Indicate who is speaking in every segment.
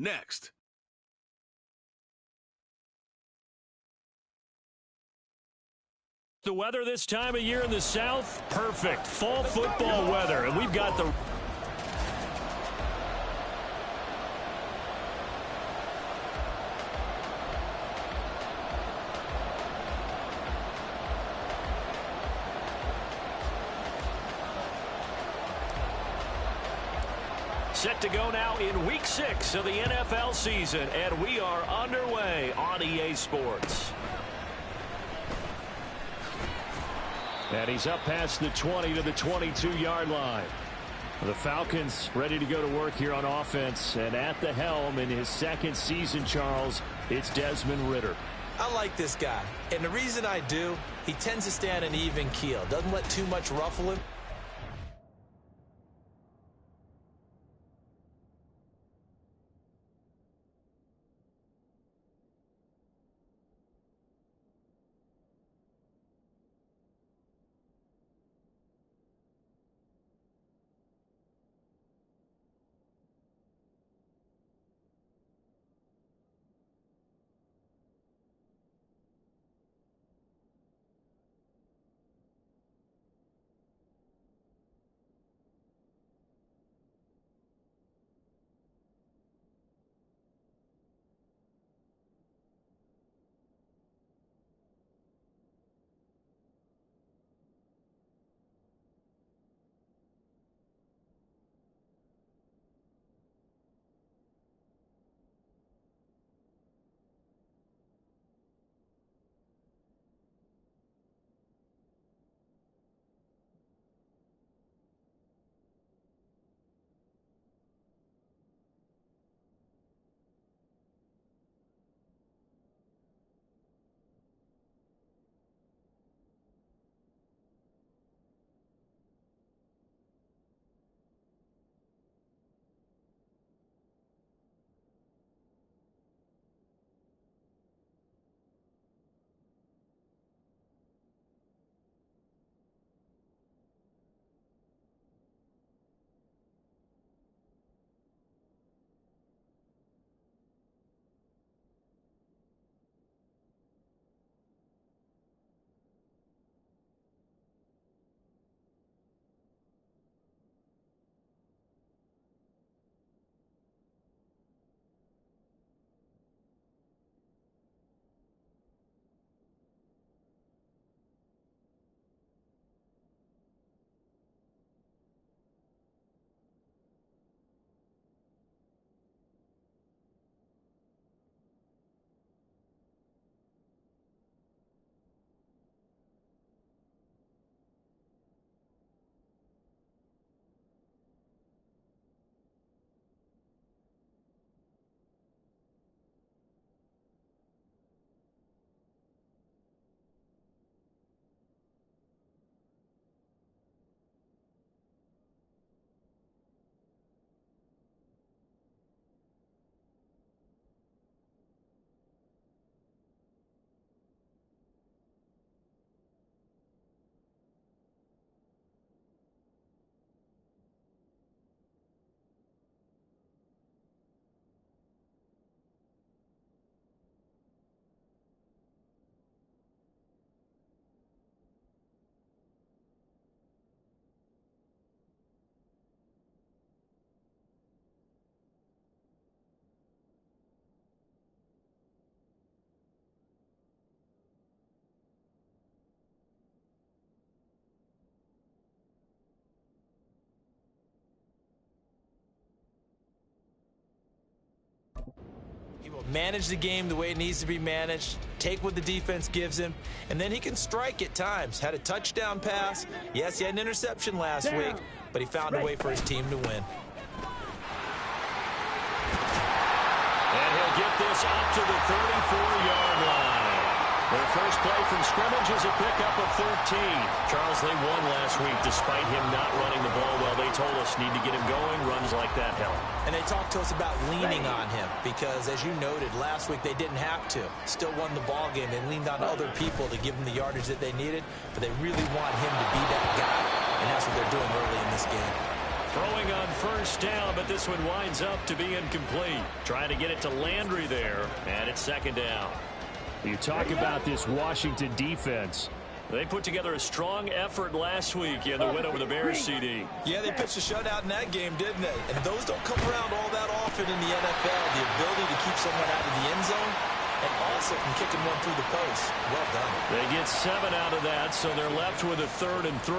Speaker 1: next.
Speaker 2: The weather this time of year in the South, perfect. Fall football weather, and we've got the... Set to go now in Week 6 of the NFL season, and we are underway on EA Sports. And he's up past the 20 to the 22-yard line. The Falcons ready to go to work here on offense, and at the helm in his second season, Charles, it's Desmond Ridder.
Speaker 3: I like this guy, and the reason I do, he tends to stay on an even keel, doesn't let too much ruffle him. He will manage the game the way it needs to be managed, take what the defense gives him, and then he can strike at times. Had a touchdown pass. Yes, he had an interception last week, but he found a way for his team to win.
Speaker 2: And he'll get this up to the 34-yard line. Their first play from scrimmage is a pickup of 13. Charles, they won last week despite him not running the ball well. They told us need to get him going. Runs like that help.
Speaker 3: And they talked to us about leaning on him because, as you noted, last week they didn't have to. Still won the ball game. They leaned on other people to give them the yardage that they needed, but they really want him to be that guy, and that's what they're doing early in this game.
Speaker 2: Throwing on first down, but this one winds up to be incomplete. Trying to get it to Landry there, and it's second down.
Speaker 1: You talk about this Washington defense.
Speaker 2: They put together a strong effort last week in the win over the Bears, CD.
Speaker 3: Yeah, they pitched a shutout in that game, didn't they? And those don't come around all that often in the NFL. The ability to keep someone out of the end zone and also from kicking one through the post. Well done.
Speaker 2: They get 7 out of that, so they're left with a 3rd and 3.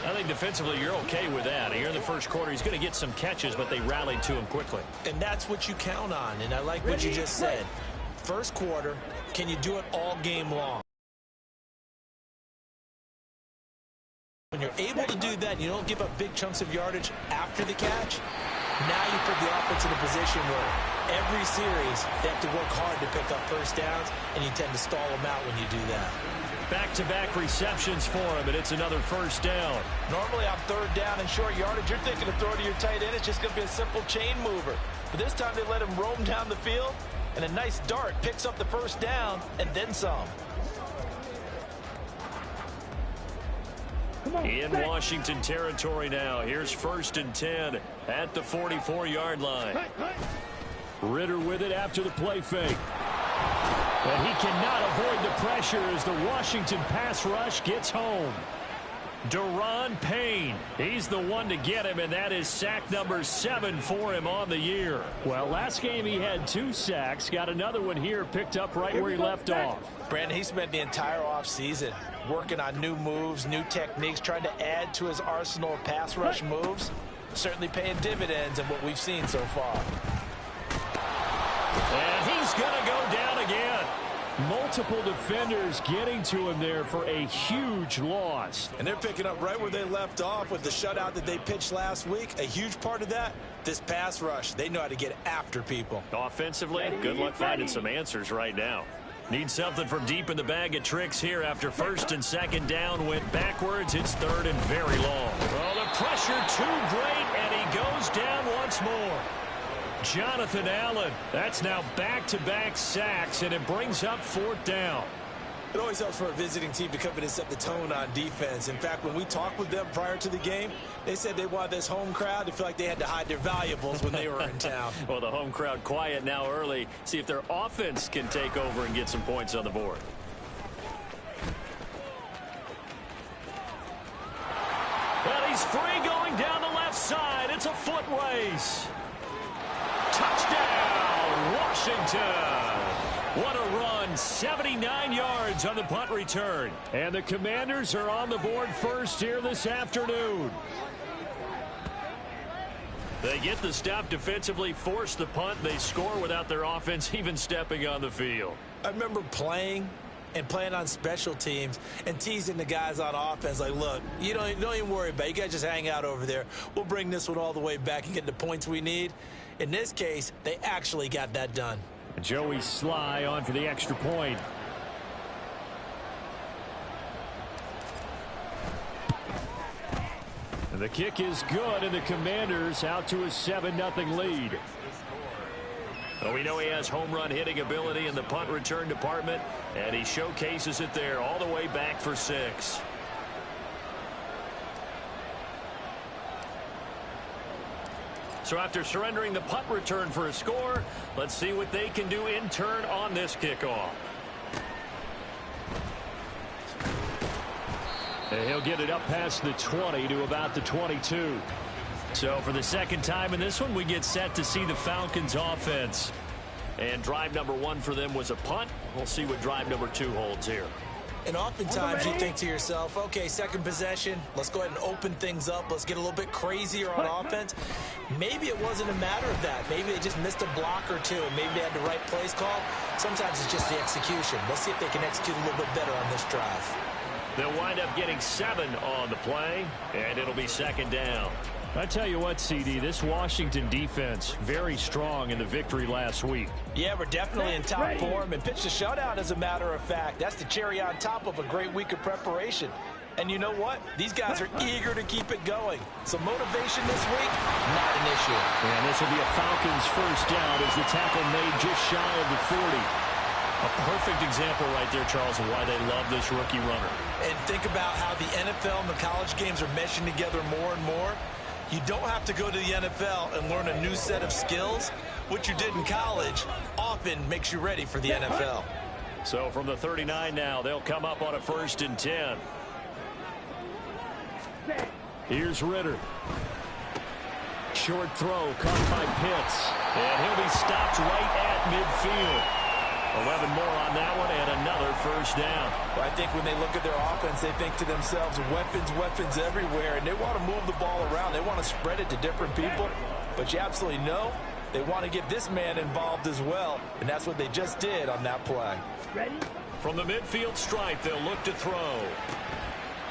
Speaker 2: I think defensively you're okay with that. Here in the first quarter, he's going to get some catches, but they rallied to him quickly.
Speaker 3: And that's what you count on, and I like what you just said. First quarter, can you do it all game long? When you're able to do that, you don't give up big chunks of yardage after the catch. Now you put the offense in a position where every series they have to work hard to pick up first downs, and you tend to stall them out when you do that.
Speaker 2: Back-to-back receptions for him, and it's another first down.
Speaker 3: Normally on 3rd down and short yardage, you're thinking to throw to your tight end. It's just going to be a simple chain mover. But this time they let him roam down the field, and a nice dart picks up the first down and then some.
Speaker 2: In Washington territory now. Here's 1st and 10 at the 44-yard line.
Speaker 1: Ritter with it after the play fake. But he cannot avoid the pressure as the Washington pass rush gets home.
Speaker 2: Daron Payne, he's the one to get him, and that is sack number 7 for him on the year.
Speaker 1: Well, last game he had 2 sacks. Got another one here picked up right where he left off.
Speaker 3: Brandon, he spent the entire offseason working on new moves, new techniques, trying to add to his arsenal of pass rush moves. Certainly paying dividends in what we've seen so far.
Speaker 2: And he's going to go down again.
Speaker 1: Multiple defenders getting to him there for a huge loss.
Speaker 3: And they're picking up right where they left off with the shutout that they pitched last week. A huge part of that, this pass rush. They know how to get after people.
Speaker 2: Offensively, good luck finding some answers right now. Need something from deep in the bag of tricks here after 1st and 2nd down went backwards. It's 3rd and very long. Well, the pressure too great, and he goes down once more. Jonathan Allen, that's now back-to-back sacks, and it brings up 4th down.
Speaker 3: It always helps for a visiting team to come in and set the tone on defense. In fact, when we talked with them prior to the game, they said they wanted this home crowd to feel like they had to hide their valuables when they were in town.
Speaker 2: Well, the home crowd quiet now early. See if their offense can take over and get some points on the board. Well, he's free going down the left side. It's a foot race. Touchdown, Washington. What a run, 79 yards on the punt return.
Speaker 1: And the Commanders are on the board first here this afternoon.
Speaker 2: They get the stop defensively, force the punt. They score without their offense even stepping on the field.
Speaker 3: I remember playing on special teams and teasing the guys on offense like, look, you don't even worry about it. You guys just hang out over there. We'll bring this one all the way back and get the points we need. In this case, they actually got that done.
Speaker 1: Joey Sly on for the extra point. The kick is good, and the Commanders out to a 7-0 lead.
Speaker 2: Well, we know he has home run hitting ability in the punt return department, and he showcases it there all the way back for 6. So after surrendering the punt return for a score, let's see what they can do in turn on this kickoff.
Speaker 1: And he'll get it up past the 20 to about the 22.
Speaker 2: So for the second time in this one, we get set to see the Falcons offense. And drive number 1 for them was a punt. We'll see what drive number 2 holds here.
Speaker 3: And oftentimes you think to yourself, okay, second possession, let's go ahead and open things up. Let's get a little bit crazier on offense. Maybe it wasn't a matter of that. Maybe they just missed a block or two, and maybe they had the right plays call. Sometimes it's just the execution. Let's see if they can execute a little bit better on this drive.
Speaker 2: They'll wind up getting 7 on the play, and it'll be second down.
Speaker 1: I tell you what, CD, this Washington defense, very strong in the victory last week.
Speaker 3: Yeah, we're definitely in top form and pitched a shutout, as a matter of fact. That's the cherry on top of a great week of preparation. And you know what? These guys are eager to keep it going. So motivation this week, not an issue.
Speaker 1: And this will be a Falcons first down as the tackle made just shy of the 40.
Speaker 2: A perfect example right there, Charles, of why they love this rookie runner.
Speaker 3: And think about how the NFL and the college games are meshing together more and more. You don't have to go to the NFL and learn a new set of skills. What you did in college often makes you ready for the NFL.
Speaker 2: So from the 39 now, they'll come up on a 1st and 10.
Speaker 1: Here's Ritter. Short throw caught by Pitts. And he'll be stopped right at midfield. 11 more on that one and another 1st down.
Speaker 3: Well, I think when they look at their offense, they think to themselves, weapons everywhere, and they want to move the ball around. They want to spread it to different people, but you absolutely know they want to get this man involved as well, and that's what they just did on that play.
Speaker 1: Ready? From the midfield stripe, they'll look to throw.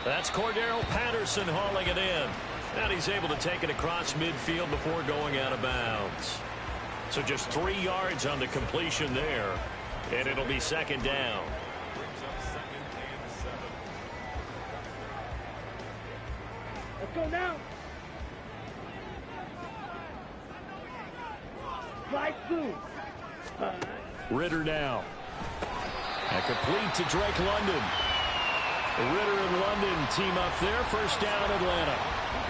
Speaker 1: That's Cordero Patterson hauling it in. And he's able to take it across midfield before going out of bounds. So just 3 yards on the completion there. And it'll be 2nd down.
Speaker 4: Let's go now. Slide through.
Speaker 1: Ritter now. And complete to Drake London. Ritter and London team up there. 1st down, Atlanta.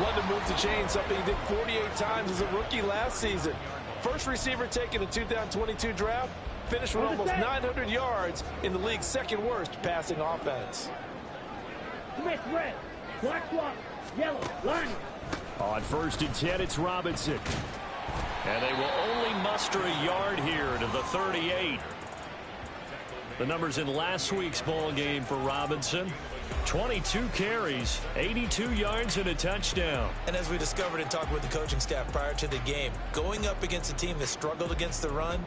Speaker 3: London moved the chain, something he did 48 times as a rookie last season. First receiver taken in 2022 draft. Finished with almost 900 yards in the league's 2nd worst passing offense.
Speaker 4: Switch red, black swap, yellow, line.
Speaker 1: On 1st and 10, it's Robinson. And they will only muster a yard here to the 38. The numbers in last week's ball game for Robinson. 22 carries, 82 yards, and a touchdown.
Speaker 3: And as we discovered in talking with the coaching staff prior to the game, going up against a team that struggled against the run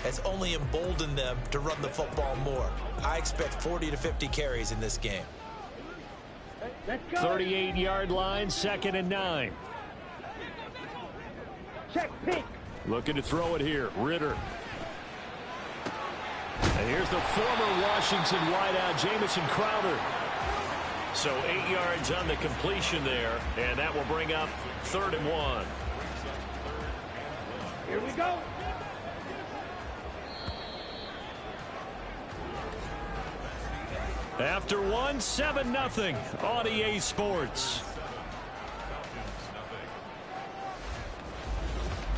Speaker 3: has only emboldened them to run the football more. I expect 40 to 50 carries in this game.
Speaker 1: 38-yard line, 2nd and 9.
Speaker 4: Check pink.
Speaker 1: Looking to throw it here, Ritter. And here's the former Washington wideout, Jamison Crowder. So 8 yards on the completion there, and that will bring up 3rd and 1.
Speaker 4: Here we go.
Speaker 1: After 1, 7-0 on EA Sports.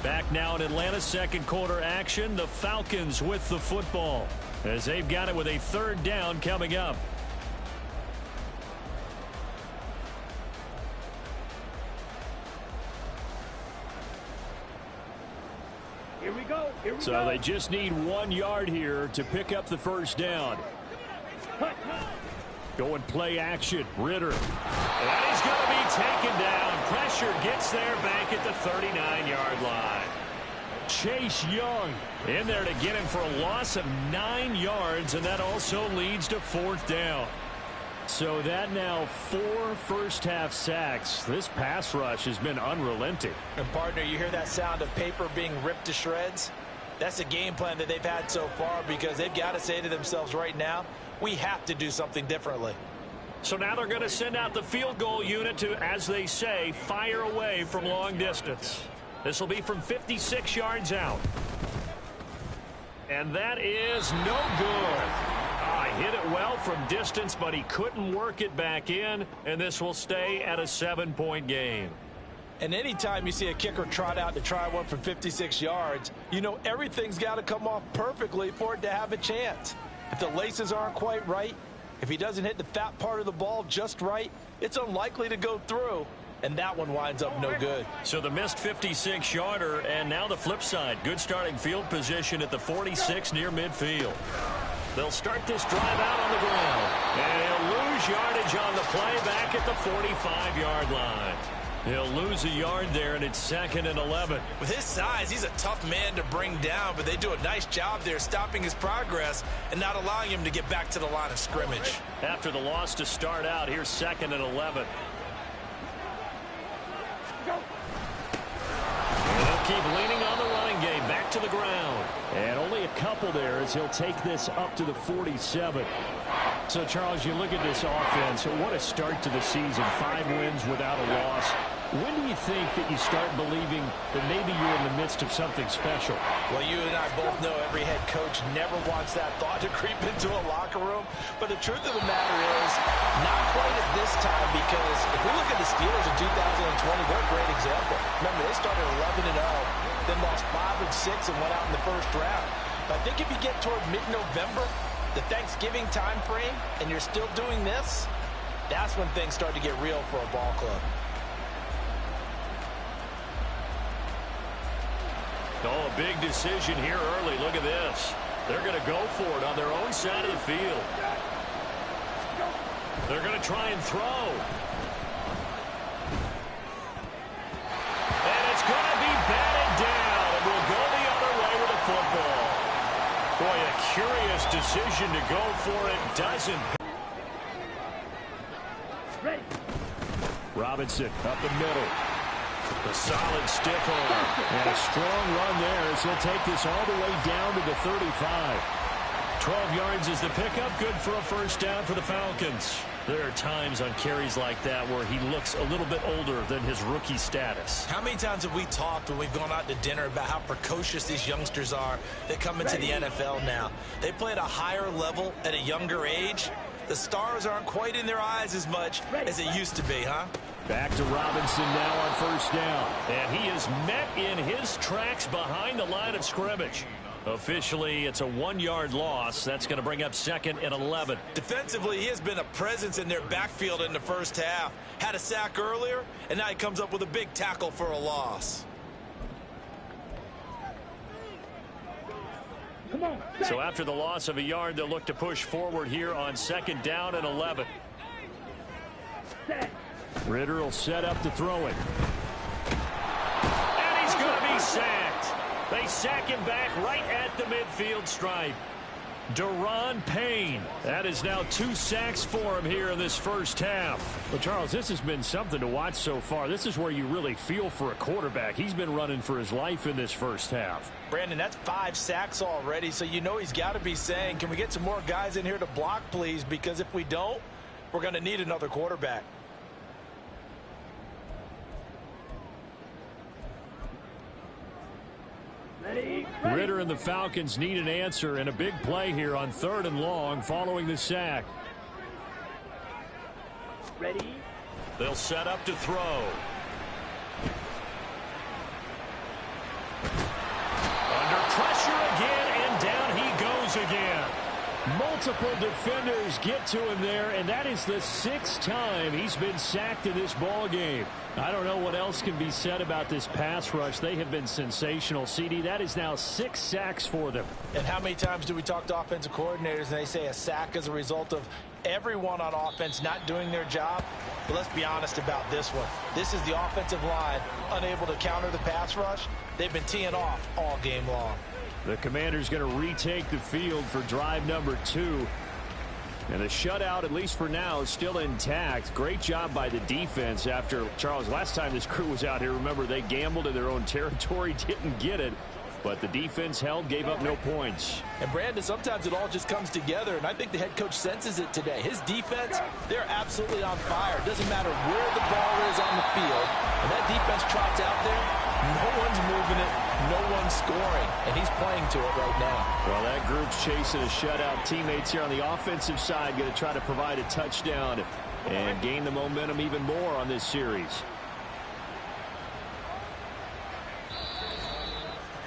Speaker 1: Back now in Atlanta, 2nd quarter action. The Falcons with the football as they've got it with a 3rd down coming up.
Speaker 4: Here we go. Here we
Speaker 1: So
Speaker 4: go.
Speaker 1: they just need 1 yard here to pick up the 1st down. Going play action, Ritter. And he's going to be taken down. Pressure gets there back at the 39-yard line. Chase Young in there to get him for a loss of 9 yards, and that also leads to 4th down. So that now 4 first-half sacks. This pass rush has been unrelenting.
Speaker 3: And, partner, you hear that sound of paper being ripped to shreds? That's a game plan that they've had so far because they've got to say to themselves right now, we have to do something differently.
Speaker 1: So now they're going to send out the field goal unit to, as they say, fire away from long distance. This will be from 56 yards out. And that is no good. Hit it well from distance, but he couldn't work it back in, and this will stay at a 7-point game.
Speaker 3: And anytime you see a kicker trot out to try one from 56 yards, you know everything's got to come off perfectly for it to have a chance. If the laces aren't quite right, if he doesn't hit the fat part of the ball just right, it's unlikely to go through, and that one winds up no good.
Speaker 1: So the missed 56-yarder, and now the flip side. Good starting field position at the 46 near midfield. They'll start this drive out on the ground, and he'll lose yardage on the play back at the 45-yard line. He'll lose a yard there, and it's 2nd and 11.
Speaker 3: With his size, he's a tough man to bring down, but they do a nice job there stopping his progress and not allowing him to get back to the line of scrimmage.
Speaker 1: After the loss to start out, here's 2nd and 11. And he'll keep leaning on the running game, back to the ground. And only a couple there as he'll take this up to the 47. So, Charles, you look at this offense, what a start to the season. 5 wins without a loss. When do you think that you start believing that maybe you're in the midst of something special?
Speaker 3: Well, you and I both know every head coach never wants that thought to creep into a locker room. But the truth of the matter is, not quite at this time, because if we look at the Steelers in 2020, they're a great example. Remember, they started 11-0, then lost 5-6 and went out in the first round. But I think if you get toward mid-November, the Thanksgiving time frame, and you're still doing this, that's when things start to get real for a ball club.
Speaker 1: Oh, a big decision here early. Look at this. They're going to go for it on their own side of the field. They're going to try and throw. And it's going to be batted down. And we'll go the other way with the football. Boy, a curious decision to go for it. Doesn't.
Speaker 4: Ready.
Speaker 1: Robinson up the middle. A solid stiff arm. And a strong run there as he'll take this all the way down to the 35. 12 yards is the pickup. Good for a first down for the Falcons. There are times on carries like that where he looks a little bit older than his rookie status.
Speaker 3: How many times have we talked when we've gone out to dinner about how precocious these youngsters are that come into the NFL now? They play at a higher level at a younger age. The stars aren't quite in their eyes as much as it used to be, huh?
Speaker 1: Back to Robinson now on first down. And he is met in his tracks behind the line of scrimmage. Officially, it's a 1-yard loss. That's going to bring up 2nd and 11.
Speaker 3: Defensively, he has been a presence in their backfield in the first half. Had a sack earlier, and now he comes up with a big tackle for a loss.
Speaker 4: Come on.
Speaker 1: So after the loss of a yard, they'll look to push forward here on 2nd down and 11.
Speaker 4: Set.
Speaker 1: Ritter will set up to throw it. And he's going to be sacked. They sack him back right at the midfield stripe. Daron Payne. That is now 2 sacks for him here in this first half. Well, Charles, this has been something to watch so far. This is where you really feel for a quarterback. He's been running for his life in this first half.
Speaker 3: Brandon, that's 5 sacks already, so you know he's got to be saying, can we get some more guys in here to block, please? Because if we don't, we're going to need another quarterback.
Speaker 4: Ready.
Speaker 1: Ritter and the Falcons need an answer and a big play here on 3rd and long following the sack.
Speaker 4: Ready.
Speaker 1: They'll set up to throw. Under pressure again, and down he goes again. Multiple defenders get to him there, and that is the 6th time he's been sacked in this ball game. I don't know what else can be said about this pass rush. They have been sensational. CD, that is now 6 sacks for them.
Speaker 3: And how many times do we talk to offensive coordinators and they say a sack is a result of everyone on offense not doing their job? But let's be honest about this one. This is the offensive line unable to counter the pass rush. They've been teeing off all game long.
Speaker 1: The Commanders going to retake the field for drive number 2. And the shutout, at least for now, is still intact. Great job by the defense after, Charles, last time this crew was out here, remember, they gambled in their own territory, didn't get it. But the defense held, gave up no points.
Speaker 3: And, Brandon, sometimes it all just comes together, and I think the head coach senses it today. His defense, they're absolutely on fire. It doesn't matter where the ball is on the field. When that defense trots out there, no one's moving it, no one's scoring, and he's playing to it right now.
Speaker 1: Well, that group's chasing a shutout. Teammates here on the offensive side going to try to provide a touchdown and gain the momentum even more on this series.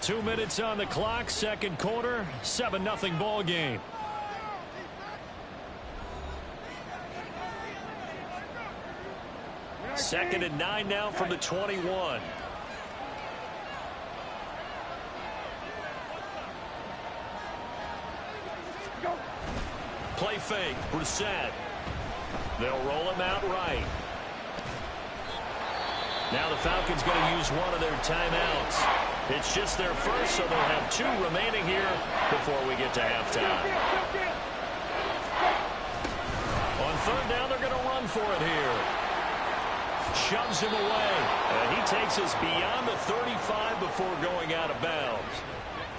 Speaker 1: 2 minutes on the clock, 2nd quarter, 7-0 ball game. Second and 9 now from the 21. Play fake, Brissett. They'll roll him out right. Now the Falcons going to use one of their timeouts. It's just their first, so they'll have 2 remaining here before we get to halftime. On 3rd down, they're going to run for it here. Shoves him away. And he takes us beyond the 35 before going out of bounds.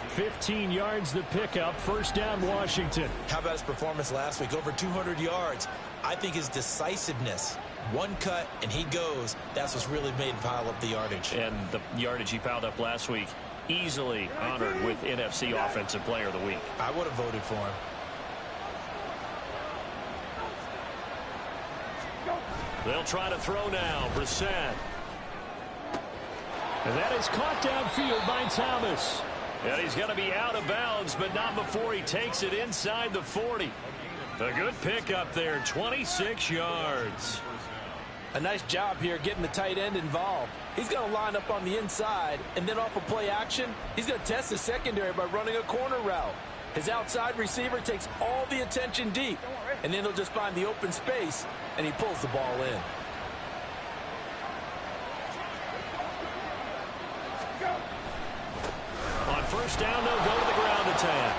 Speaker 1: 15 yards the pickup. First down, Washington.
Speaker 3: How about his performance last week? Over 200 yards. I think his decisiveness One cut, and he goes. That's what's really made him pile up the yardage.
Speaker 1: And the yardage he piled up last week, easily honored with NFC Offensive Player of the Week.
Speaker 3: I would have voted for him.
Speaker 1: They'll try to throw now. Brissett. And that is caught downfield by Thomas. And he's going to be out of bounds, but not before he takes it inside the 40. A good pickup there, 26 yards.
Speaker 3: A nice job here getting the tight end involved. He's going to line up on the inside, and then off of play action, he's going to test the secondary by running a corner route. His outside receiver takes all the attention deep, and then he'll just find the open space, and he pulls the ball in.
Speaker 1: On first down, they'll go to the ground attack.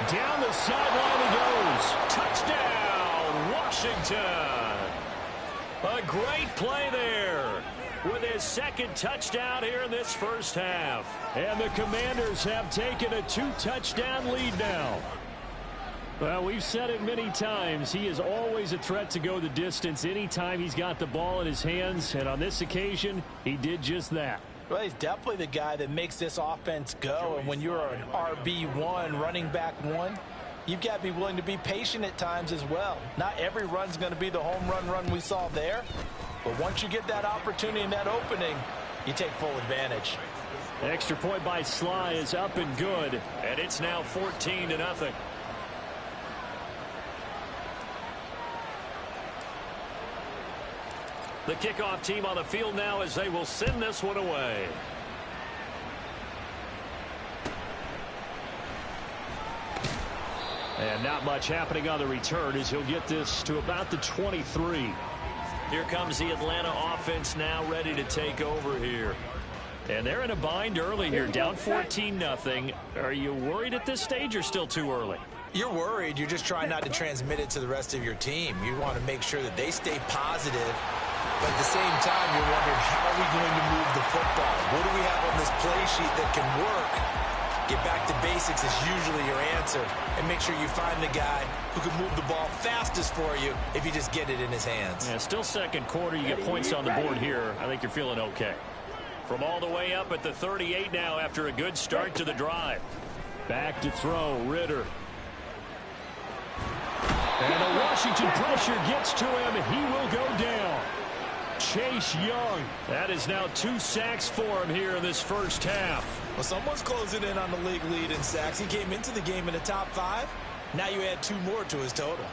Speaker 1: Down the sideline he goes. Touchdown, Washington. A great play there with his second touchdown here in this first half. And the Commanders have taken a 2-touchdown lead now. Well, we've said it many times. He is always a threat to go the distance anytime he's got the ball in his hands. And on this occasion, he did just that.
Speaker 3: Well, he's definitely the guy that makes this offense go. And when you're an RB1, running back one, you've got to be willing to be patient at times as well. Not every run's going to be the home run we saw there. But once you get that opportunity and that opening, you take full advantage.
Speaker 1: Extra point by Sly is up and good. And it's now 14-0. The kickoff team on the field now as they will send this one away. And not much happening on the return as he'll get this to about the 23. Here comes the Atlanta offense now ready to take over here. And they're in a bind early here, down 14-0. Are you worried at this stage or still too early?
Speaker 3: You're worried. You're just trying not to transmit it to the rest of your team. You want to make sure that they stay positive. But at the same time, you're wondering, how are we going to move the football? What do we have on this play sheet that can work? Get back to basics is usually your answer. And make sure you find the guy who can move the ball fastest for you if you just get it in his hands.
Speaker 1: Yeah, still second quarter. You get points on the board here. I think you're feeling okay. From all the way up at the 38 now after a good start to the drive. Back to throw, Ritter. And the Washington pressure gets to him. He will go down. Chase Young. That is now 2 sacks for him here in this first half.
Speaker 3: Well, someone's closing in on the league lead in sacks. He came into the game in the top 5. Now you add 2 more to his total.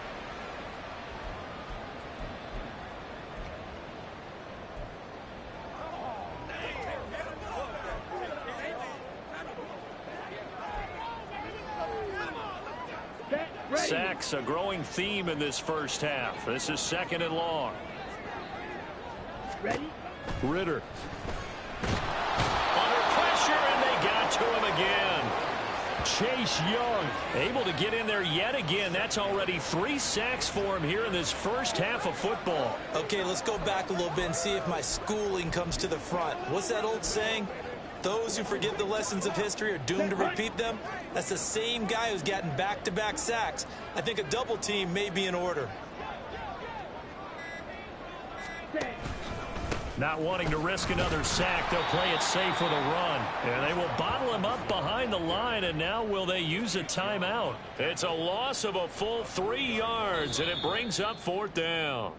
Speaker 1: Sacks, a growing theme in this first half. This is 2nd and long.
Speaker 4: Ready?
Speaker 1: Ritter. Under pressure, and they got to him again. Chase Young able to get in there yet again. That's already 3 sacks for him here in this first half of football.
Speaker 3: Okay, let's go back a little bit and see if my schooling comes to the front. What's that old saying? Those who forget the lessons of history are doomed to repeat them. That's the same guy who's gotten back-to-back sacks. I think a double team may be in order.
Speaker 1: Not wanting to risk another sack, they'll play it safe with a run. And they will bottle him up behind the line, and now will they use a timeout? It's a loss of a full 3 yards, and it brings up 4th down.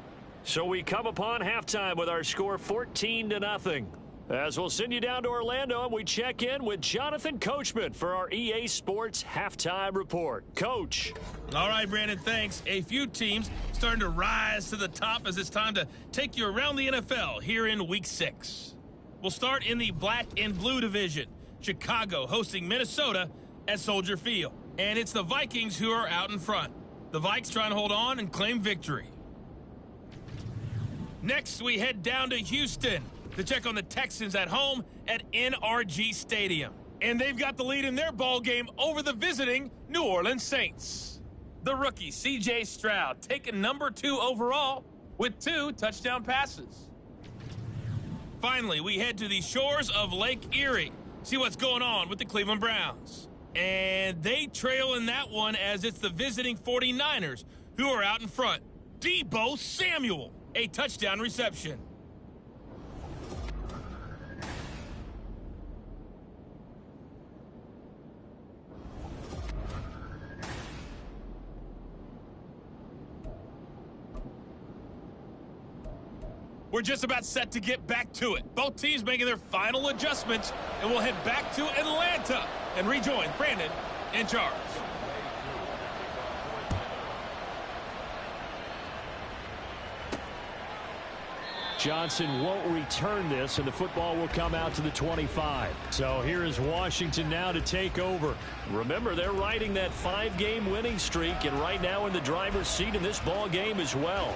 Speaker 1: So we come upon halftime with our score 14-0. As we'll send you down to Orlando, and we check in with Jonathan Coachman for our EA Sports Halftime Report. Coach.
Speaker 5: All right, Brandon, thanks. A few teams starting to rise to the top as it's time to take you around the NFL here in Week 6. We'll start in the black and blue division. Chicago hosting Minnesota at Soldier Field. And it's the Vikings who are out in front. The Vikes trying to hold on and claim victory. Next, we head down to Houston to check on the Texans at home at NRG Stadium. And they've got the lead in their ball game over the visiting New Orleans Saints. The rookie, C.J. Stroud, taken number 2 overall with 2 touchdown passes. Finally, we head to the shores of Lake Erie. See what's going on with the Cleveland Browns. And they trail in that one as it's the visiting 49ers who are out in front Deebo Samuel, a touchdown reception. We're just about set to get back to it. Both teams making their final adjustments, and we'll head back to Atlanta and rejoin Brandon in charge.
Speaker 1: Johnson won't return this, and the football will come out to the 25. So here is Washington now to take over. Remember, they're riding that 5-game winning streak, and right now in the driver's seat in this ball game as well.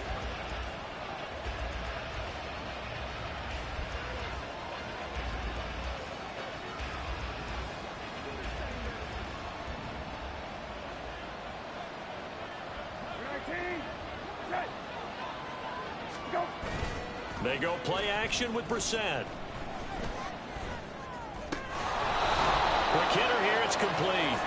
Speaker 1: They go play action with Brissett. Quick hitter here, it's complete.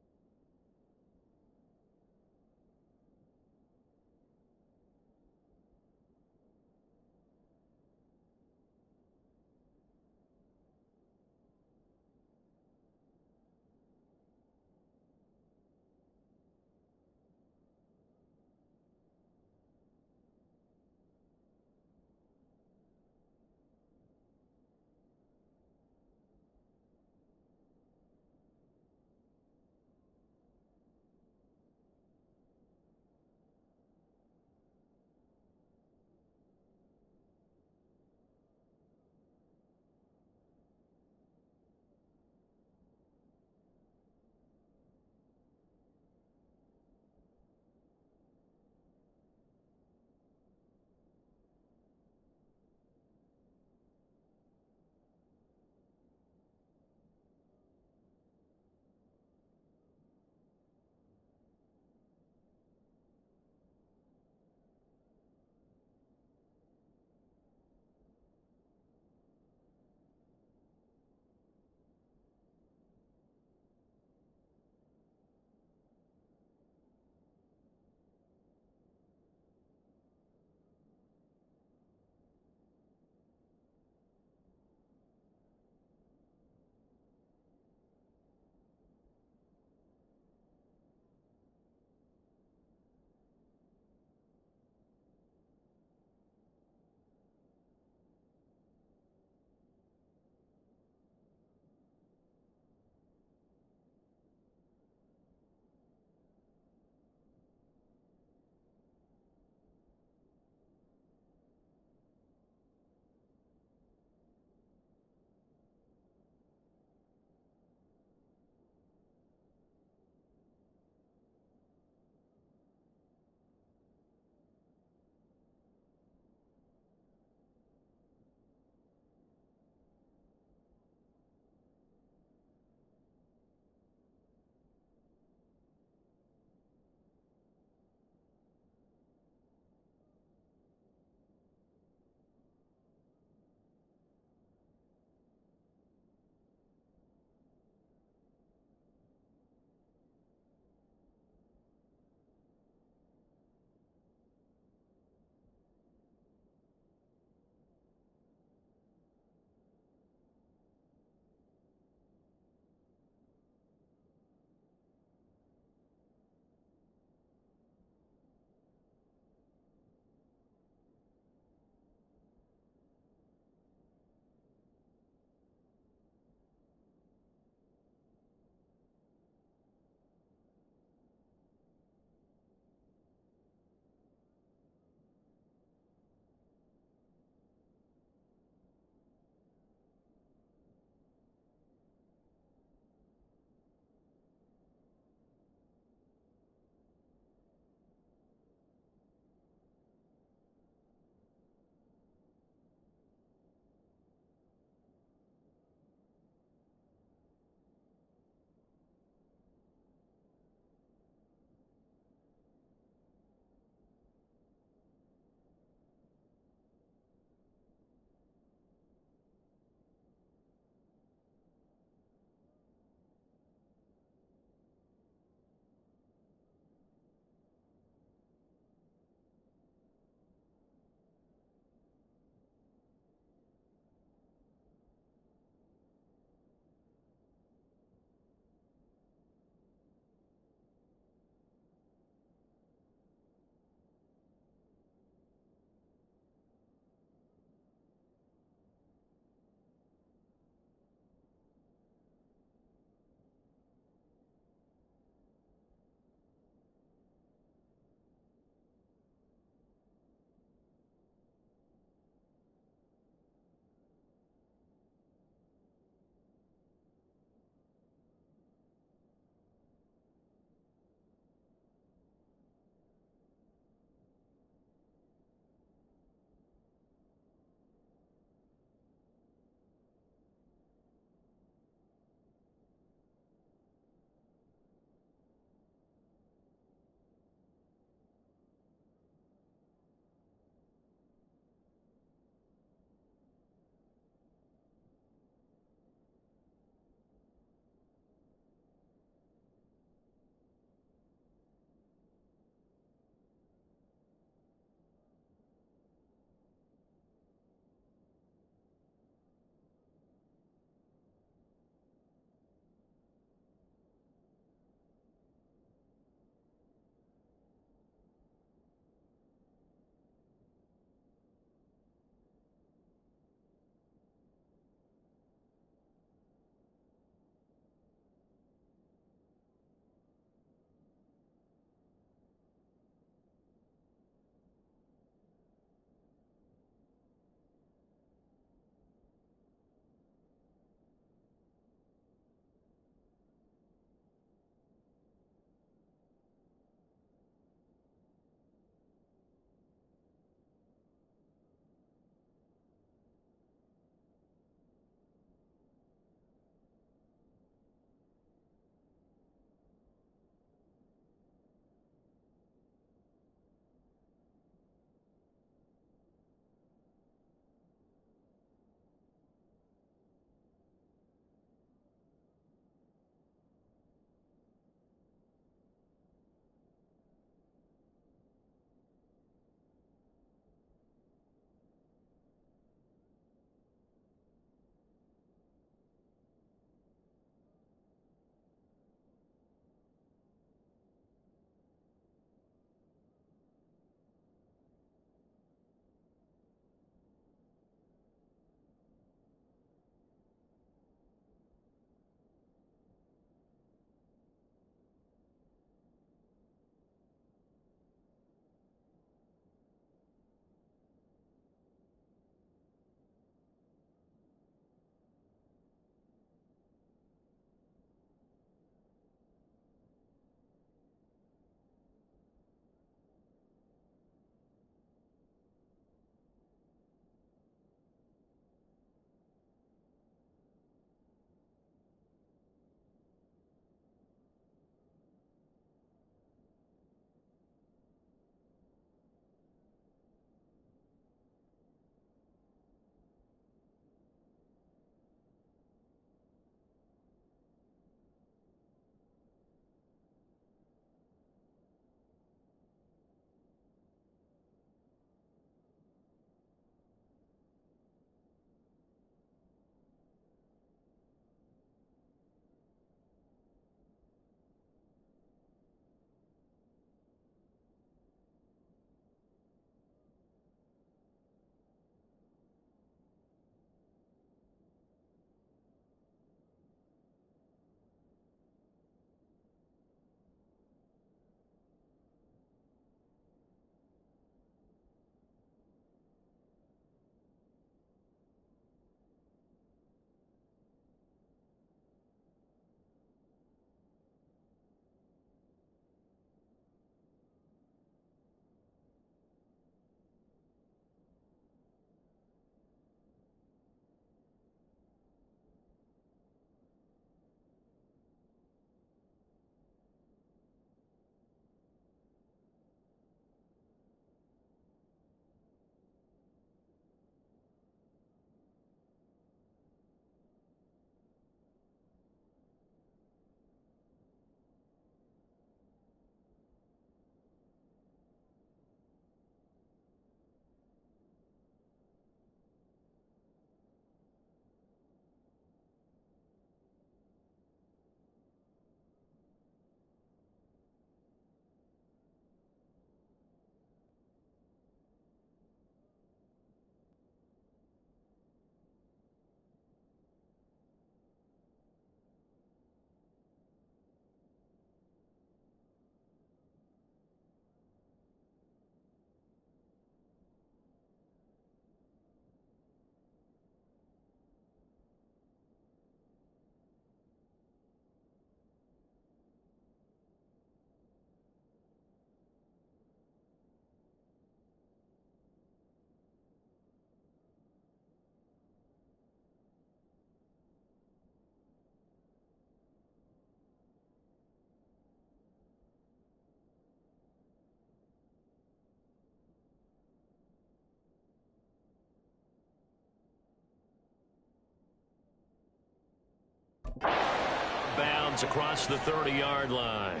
Speaker 2: downs across the 30-yard line.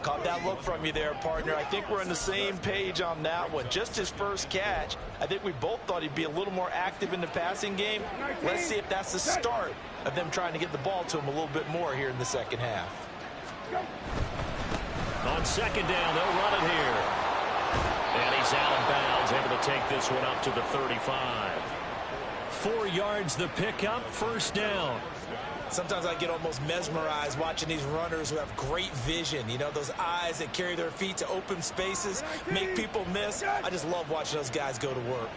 Speaker 3: Caught that look from you there, partner. I think we're on the same page on that one. Just his first catch. I think we both thought he'd be a little more active in the passing game. Let's see if that's the start of them trying to get the ball to him a little bit more here in the second half.
Speaker 2: On second down, they'll run it here. And he's out of bounds, able to take this one up to the 35. 4 yards the pickup, first down.
Speaker 3: Sometimes I get almost mesmerized watching these runners who have great vision. You know, those eyes that carry their feet to open spaces, make people miss. I just love watching those guys go to work.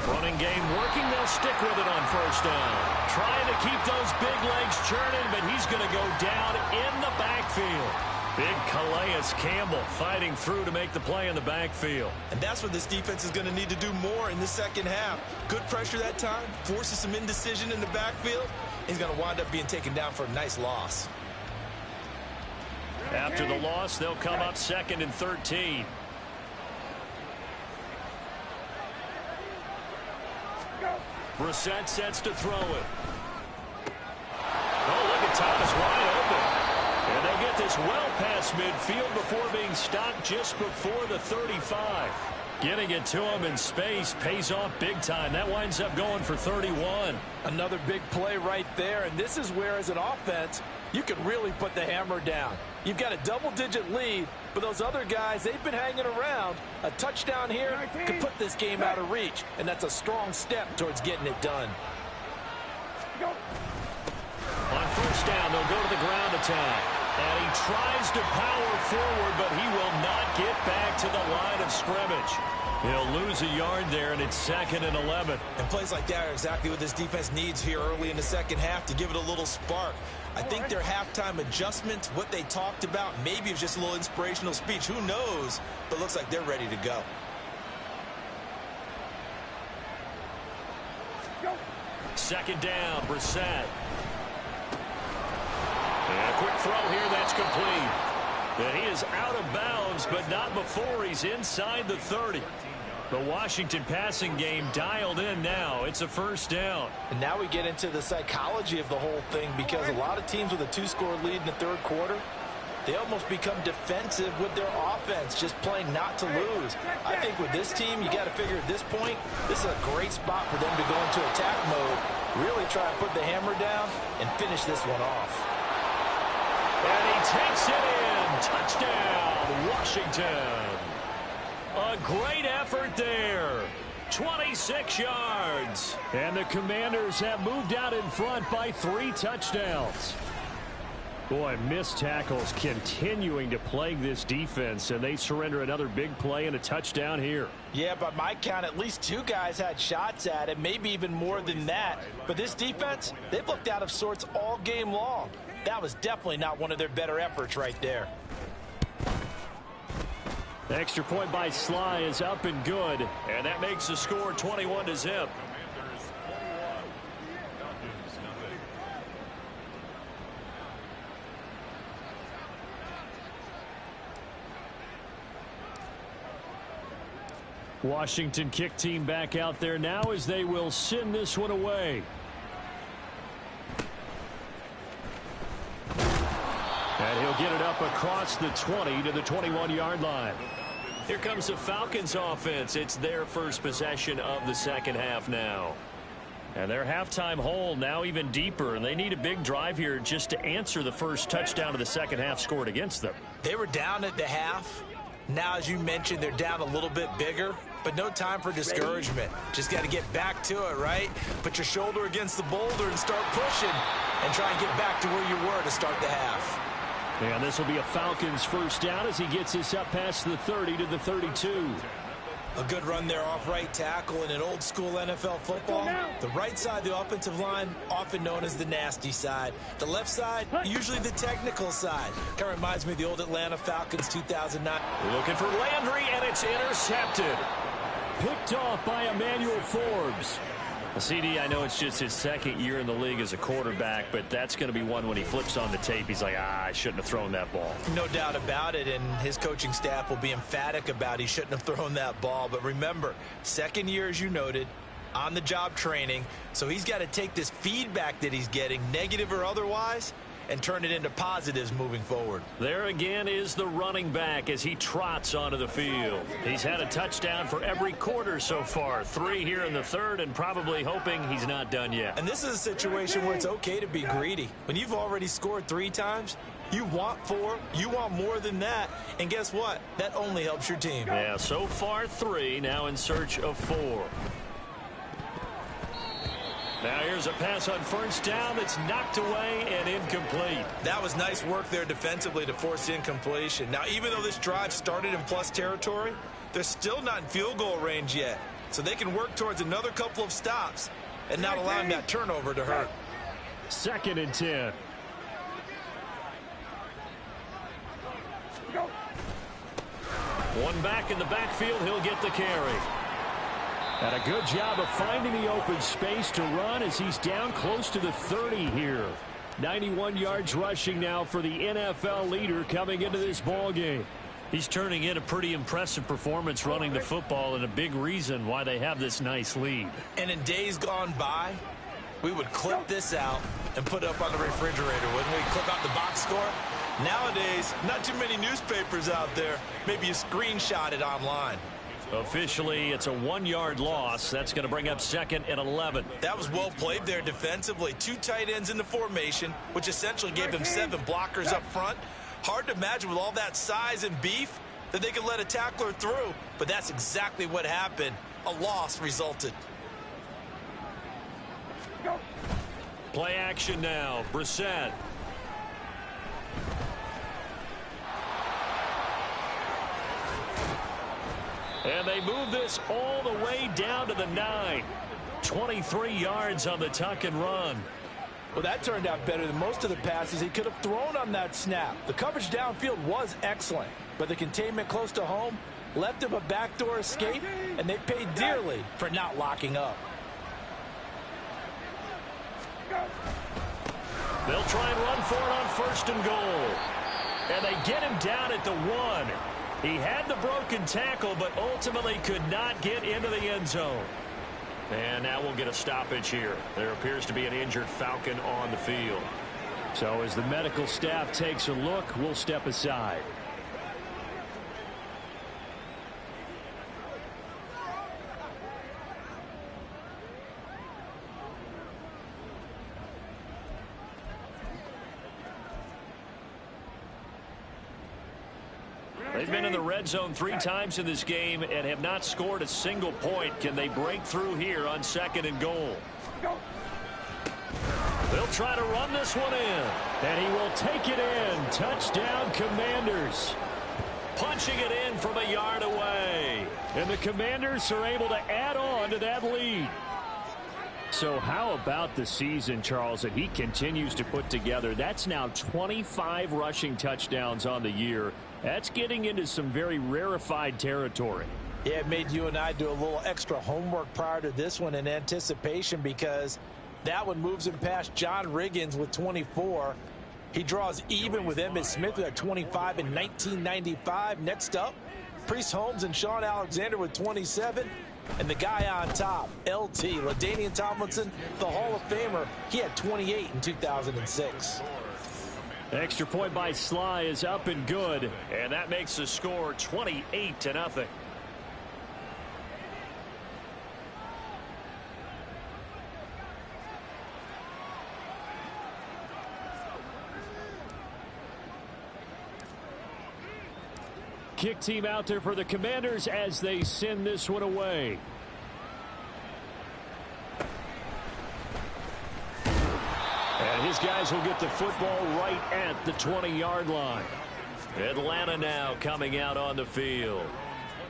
Speaker 2: Running game working. They'll stick with it on first down. Trying to keep those big legs churning, but he's going to go down in the backfield. Big Calais Campbell fighting through to make the play in the backfield.
Speaker 3: And that's what this defense is going to need to do more in the second half. Good pressure that time, forces some indecision in the backfield. He's going to wind up being taken down for a nice loss.
Speaker 2: After the loss, they'll come up 2nd and 13. Brissett sets to throw it. Oh, look at Thomas wide open. And they'll get this well past midfield before being stopped just before the 35. Getting it to him in space pays off big time. That winds up going for 31.
Speaker 3: Another big play right there, and this is where, as an offense, you can really put the hammer down. You've got a double-digit lead, but those other guys, they've been hanging around. A touchdown here could put this game out of reach, and that's a strong step towards getting it done.
Speaker 2: On first down, they'll go to the ground attack. And he tries to power forward, but he will not get back to the line of scrimmage. He'll lose a yard there, and it's 2nd and 11.
Speaker 3: And plays like that are exactly what this defense needs here early in the second half to give it a little spark. I think their halftime adjustment, what they talked about, maybe it was just a little inspirational speech. Who knows? But it looks like they're ready to go.
Speaker 2: Second down, Brissett. And a quick throw here, that's complete. And he is out of bounds, but not before he's inside the 30. The Washington passing game dialed in now. It's a first down.
Speaker 3: And now we get into the psychology of the whole thing, because a lot of teams with a 2-score lead in the third quarter, they almost become defensive with their offense, just playing not to lose. I think with this team, you got to figure at this point, this is a great spot for them to go into attack mode, really try to put the hammer down and finish this one off.
Speaker 2: And he takes it in. Touchdown, Washington. A great effort there. 26 yards. And the Commanders have moved out in front by 3 touchdowns. Boy, missed tackles continuing to plague this defense, and they surrender another big play and a touchdown here.
Speaker 3: Yeah, by my count, at least 2 guys had shots at it, maybe even more than that. But this defense, they've looked out of sorts all game long. That was definitely not one of their better efforts right there.
Speaker 2: The extra point by Sly is up and good, and that makes the score 21-0. Washington kick team back out there now as they will send this one away. And he'll get it up across the 20 to the 21-yard line. Here comes the Falcons offense. It's their first possession of the second half now. And their halftime hole now even deeper, and they need a big drive here just to answer the first touchdown of the second half scored against them.
Speaker 3: They were down at the half. Now, as you mentioned, they're down a little bit bigger, but no time for discouragement. Just got to get back to it, right? Put your shoulder against the boulder and start pushing and try and get back to where you were to start the half.
Speaker 2: And this will be a Falcons first down as he gets this up past the 30 to the 32.
Speaker 3: A good run there off right tackle in an old school NFL football. The right side of the offensive line, often known as the nasty side. The left side, usually the technical side. Kind of reminds me of the old Atlanta Falcons 2009.
Speaker 2: Looking for Landry, and it's intercepted. Picked off by Emmanuel Forbes. CD, I know it's just his second year in the league as a quarterback, but that's going to be one when he flips on the tape. He's like, I shouldn't have thrown that ball.
Speaker 3: No doubt about it, and his coaching staff will be emphatic about he shouldn't have thrown that ball. But remember, second year, as you noted, on-the-job training, so he's got to take this feedback that he's getting, negative or otherwise, and turn it into positives moving forward.
Speaker 2: There again is the running back as he trots onto the field. He's had a touchdown for every quarter so far. 3 here in the third, and probably hoping he's not done yet.
Speaker 3: And this is a situation where it's okay to be greedy. When you've already scored 3 times, you want 4, you want more than that, and guess what? That only helps your team.
Speaker 2: Yeah, so far 3, now in search of 4. Now here's a pass on first down that's knocked away and incomplete.
Speaker 3: That was nice work there defensively to force incompletion. Now, even though this drive started in plus territory, they're still not in field goal range yet. So they can work towards another couple of stops and not allowing that turnover to hurt.
Speaker 2: 2nd and 10. One back in the backfield, he'll get the carry. And a good job of finding the open space to run as he's down close to the 30 here. 91 yards rushing now for the NFL leader coming into this ball game. He's turning in a pretty impressive performance running the football, and a big reason why they have this nice lead.
Speaker 3: And in days gone by, we would clip this out and put it up on the refrigerator, wouldn't we? Clip out the box score. Nowadays, not too many newspapers out there. Maybe you screenshot it online.
Speaker 2: Officially, it's a 1-yard loss. That's going to bring up 2nd and 11.
Speaker 3: That was well played there defensively. 2 tight ends in the formation, which essentially gave them 7 blockers up front. Hard to imagine with all that size and beef that they could let a tackler through, but that's exactly what happened. A loss resulted.
Speaker 2: Play action now. Brissett. And they move this all the way down to the 9. 23 yards on the tuck and run.
Speaker 6: Well, that turned out better than most of the passes he could have thrown on that snap. The coverage downfield was excellent, but the containment close to home left him a backdoor escape, and they paid dearly for not locking up.
Speaker 2: They'll try and run for it on 1st and goal. And they get him down at the 1. He had the broken tackle, but ultimately could not get into the end zone. And now we'll get a stoppage here. There appears to be an injured Falcon on the field. So as the medical staff takes a look, we'll step aside. They've been in the red zone 3 times in this game and have not scored a single point. Can they break through here on 2nd and goal? They'll try to run this one in. And he will take it in. Touchdown, Commanders. Punching it in from a yard away. And the Commanders are able to add on to that lead. So how about the season, Charles, that he continues to put together? That's now 25 rushing touchdowns on the year. That's getting into some very rarefied territory.
Speaker 6: Yeah, it made you and I do a little extra homework prior to this one in anticipation, because that one moves him past John Riggins with 24. He draws even with Emmitt Smith with 25 in 1995. Next up, Priest Holmes and Sean Alexander with 27. And the guy on top, LT, LaDainian Tomlinson, the Hall of Famer, he had 28 in 2006.
Speaker 2: Extra point by Sly is up and good, and that makes the score 28-0. Kick team out there for the Commanders as they send this one away. And his guys will get the football right at the 20-yard line. Atlanta now coming out on the field.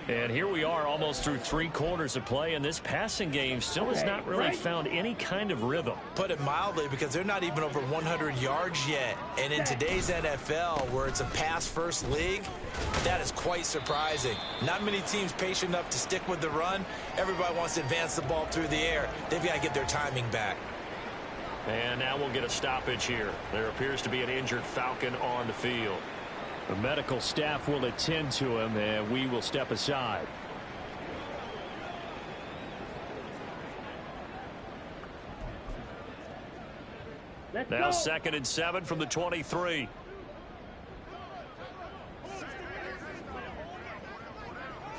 Speaker 2: And here we are almost through 3 quarters of play, and this passing game still has not really found any kind of rhythm.
Speaker 3: Put it mildly, because they're not even over 100 yards yet. And in today's NFL, where it's a pass-first league, that is quite surprising. Not many teams patient enough to stick with the run. Everybody wants to advance the ball through the air. They've got to get their timing back.
Speaker 2: And now we'll get a stoppage here. There appears to be an injured Falcon on the field. The medical staff will attend to him, and we will step aside.
Speaker 4: Let's
Speaker 2: Now
Speaker 4: go.
Speaker 2: 2nd and 7 from the 23.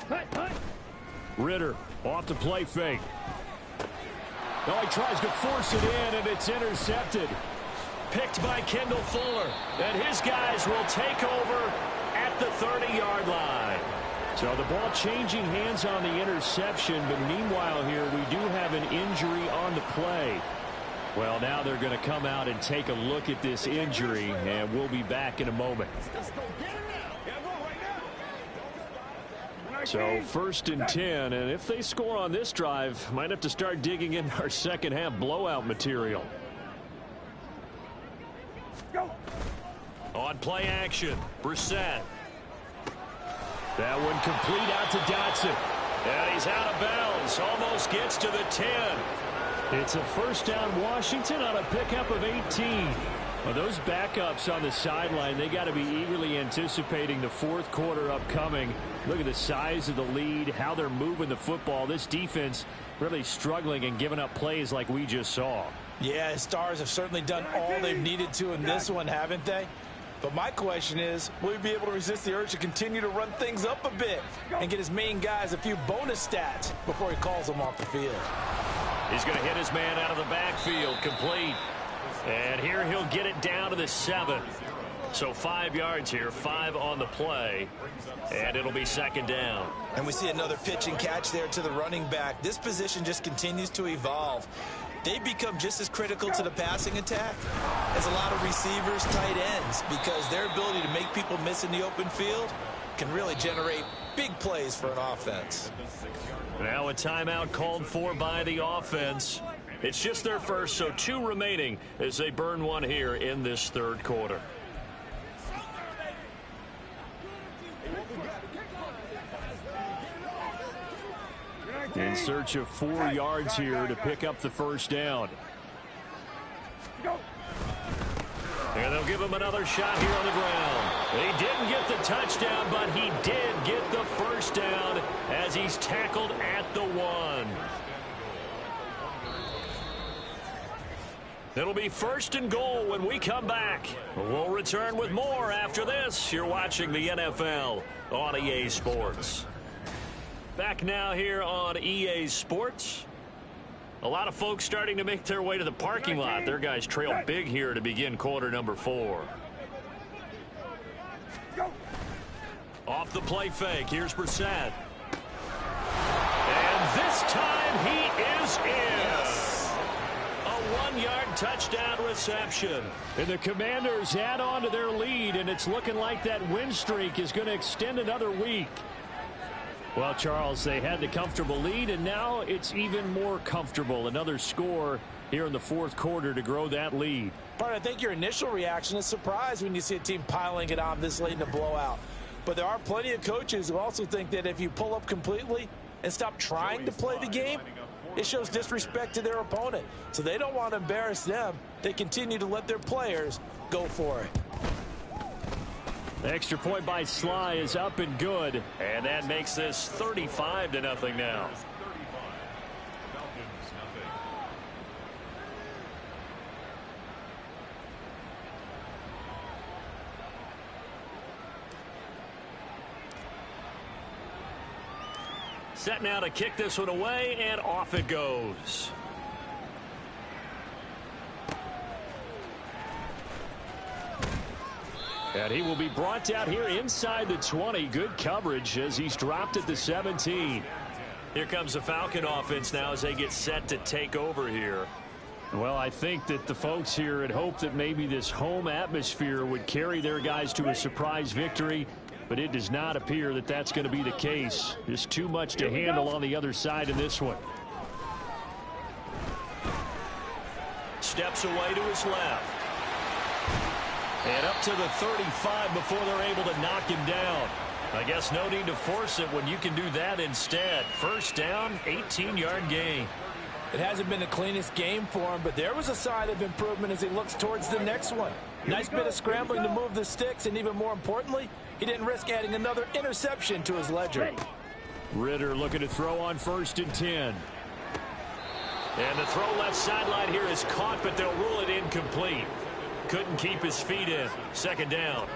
Speaker 4: Hut.
Speaker 1: Ritter off the play fake. Oh, he tries to force it in, and it's intercepted.
Speaker 2: Picked by Kendall Fuller. And his guys will take over at the 30-yard line.
Speaker 1: So the ball changing hands on the interception, but meanwhile here we do have an injury on the play. Well, now they're going to come out and take a look at this injury, and we'll be back in a moment. So 1st and 10, and if they score on this drive, might have to start digging in our second half blowout material.
Speaker 4: Go.
Speaker 2: On play action, Brissett.
Speaker 1: That one complete out to Dotson.
Speaker 2: And he's out of bounds. Almost gets to the 10.
Speaker 1: It's a first down Washington on a pickup of 18. Well, those backups on the sideline, they got to be eagerly anticipating the 4th quarter upcoming. Look at the size of the lead, how they're moving the football. This defense really struggling and giving up plays like we just saw.
Speaker 6: Yeah, Stars have certainly done all they've needed to in this one, haven't they? But my question is, will he be able to resist the urge to continue to run things up a bit and get his main guys a few bonus stats before he calls them off the field?
Speaker 2: He's going to hit his man out of the backfield, complete. And here he'll get it down to the 7. So 5 yards here, 5 on the play. And it'll be 2nd down.
Speaker 3: And we see another pitch and catch there to the running back. This position just continues to evolve. They become just as critical to the passing attack as a lot of receivers, tight ends, because their ability to make people miss in the open field can really generate big plays for an offense.
Speaker 2: Now a timeout called for by the offense. It's just their first, so 2 remaining as they burn one here in this 3rd quarter.
Speaker 1: In search of 4 yards here to pick up the first down.
Speaker 2: And they'll give him another shot here on the ground. He didn't get the touchdown, but he did get the first down as he's tackled at the 1. It'll be 1st and goal when we come back. We'll return with more after this. You're watching the NFL on EA Sports. Back now here on EA Sports. A lot of folks starting to make their way to the parking lot. Their guys trail big here to begin quarter number 4. Off the play fake. Here's Brissett. And this time he is in. A 1-yard touchdown reception.
Speaker 1: And the Commanders add on to their lead, and it's looking like that win streak is going to extend another week. Well, Charles, they had the comfortable lead, and now it's even more comfortable. Another score here in the 4th quarter to grow that lead.
Speaker 6: But I think your initial reaction is surprise when you see a team piling it on this late in a blowout. But there are plenty of coaches who also think that if you pull up completely and stop trying to play the game, it shows disrespect to their opponent. So they don't want to embarrass them. They continue to let their players go for it.
Speaker 1: The extra point by Sly is up and good.
Speaker 2: And that makes this 35-0 now. Set now to kick this one away, and off it goes.
Speaker 1: And he will be brought down here inside the 20. Good coverage as he's dropped at the 17.
Speaker 2: Here comes the Falcon offense now as they get set to take over here.
Speaker 1: Well, I think that the folks here had hoped that maybe this home atmosphere would carry their guys to a surprise victory, but it does not appear that that's going to be the case. There's too much to handle on the other side in this one.
Speaker 2: Steps away to his left. And up to the 35 before they're able to knock him down. I guess no need to force it when you can do that instead. First down, 18-yard gain.
Speaker 6: It hasn't been the cleanest game for him, but there was a sign of improvement as he looks towards the next one. Nice bit of scrambling to move the sticks, and even more importantly, he didn't risk adding another interception to his ledger.
Speaker 1: Ritter looking to throw on 1st and 10. And the throw left sideline here is caught, but they'll rule it incomplete. Couldn't keep his feet in. Second down.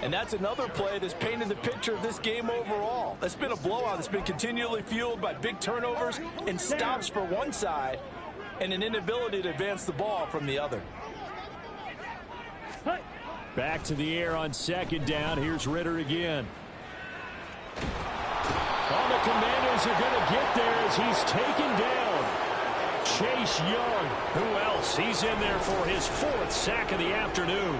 Speaker 6: And that's another play that's painted the picture of this game overall. It's been a blowout. It's been continually fueled by big turnovers and stops for one side and an inability to advance the ball from the other.
Speaker 2: Back to the air on second down. Here's Ritter again. Oh, the Commanders are going to get there as he's taken down. Chase Young. Who else? He's in there for his 4th sack of the afternoon.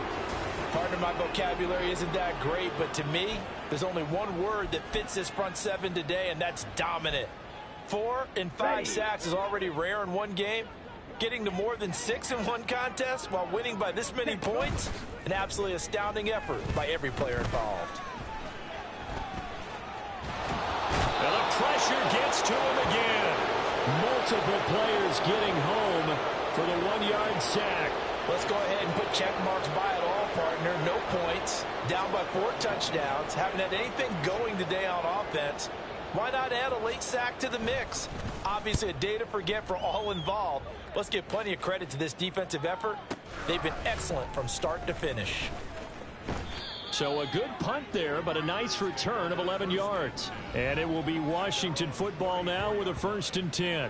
Speaker 6: Pardon my vocabulary isn't that great, but to me, there's only one word that fits this front seven today, and that's dominant. 4 and 5 sacks is already rare in one game. Getting to more than 6 in one contest while winning by this many points, an absolutely astounding effort by every player involved.
Speaker 1: And the pressure gets to him again.
Speaker 2: Multiple players getting home for the 1-yard sack.
Speaker 6: Let's go ahead and put check marks by it all, partner. No points. Down by 4 touchdowns. Haven't had anything going today on offense. Why not add a late sack to the mix? Obviously a day to forget for all involved. Let's give plenty of credit to this defensive effort. They've been excellent from start to finish.
Speaker 2: So a good punt there, but a nice return of 11 yards. And it will be Washington football now with a 1st and 10.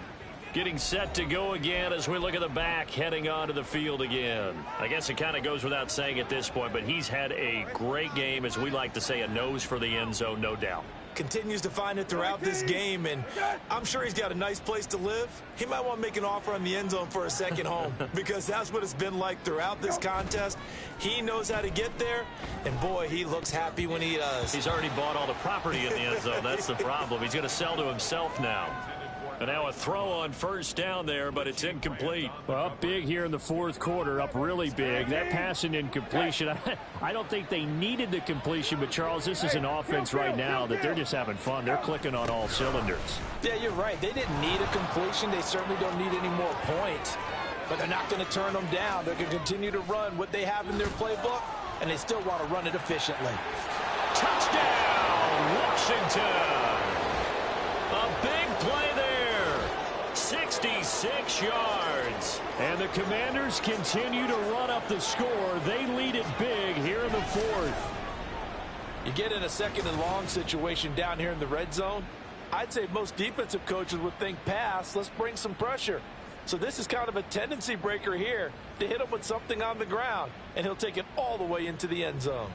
Speaker 1: Getting set to go again as we look at the back heading onto the field again. I guess it kind of goes without saying at this point, but he's had a great game, as we like to say, a nose for the end zone, no doubt.
Speaker 3: Continues to find it throughout this game, and I'm sure he's got a nice place to live. He might want to make an offer on the end zone for a second home because that's what it's been like throughout this contest. He knows how to get there, and boy, he looks happy when he does.
Speaker 1: He's already bought all the property in the end zone. That's the problem. He's going to sell to himself now. And now a throw on 1st down there, but it's incomplete.
Speaker 2: Well, up big here in the 4th quarter, up really big. That pass and incompletion, I don't think they needed the completion, but Charles, this is an offense right now that they're just having fun. They're clicking on all cylinders.
Speaker 6: Yeah, you're right. They didn't need a completion. They certainly don't need any more points. But they're not going to turn them down. They're going to continue to run what they have in their playbook, and they still want to run it efficiently.
Speaker 1: Touchdown, Washington. A big play there. 66 yards.
Speaker 2: And the Commanders continue to run up the score. They lead it big here in the 4th.
Speaker 6: You get in a 2nd and long situation down here in the red zone. I'd say most defensive coaches would think pass. Let's bring some pressure. So this is kind of a tendency breaker here to hit him with something on the ground, and he'll take it all the way into the end zone.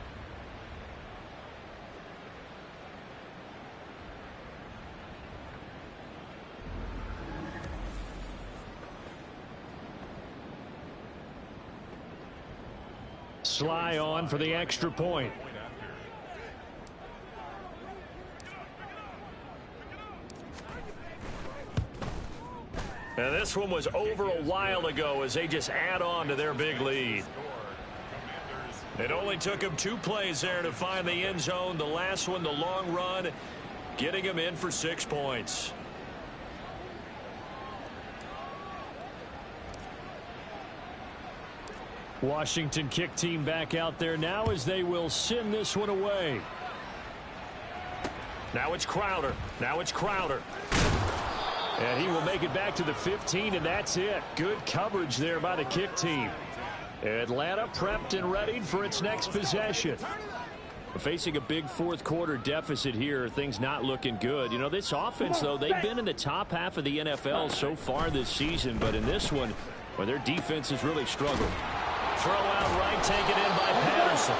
Speaker 2: Sly on for the extra point.
Speaker 1: And this one was over a while ago as they just add on to their big lead. It only took them 2 plays there to find the end zone. The last one, the long run, getting them in for 6 points.
Speaker 2: Washington kick team back out there now as they will send this one away.
Speaker 1: Now it's Crowder. Now it's Crowder.
Speaker 2: And he will make it back to the 15, and that's it. Good coverage there by the kick team. Atlanta prepped and readied for its next possession. Facing a big 4th quarter deficit here, things not looking good. You know, this offense, though, they've been in the top half of the NFL so far this season, but in this one, well, their defense has really struggled.
Speaker 1: Throw out right, taken in by Patterson.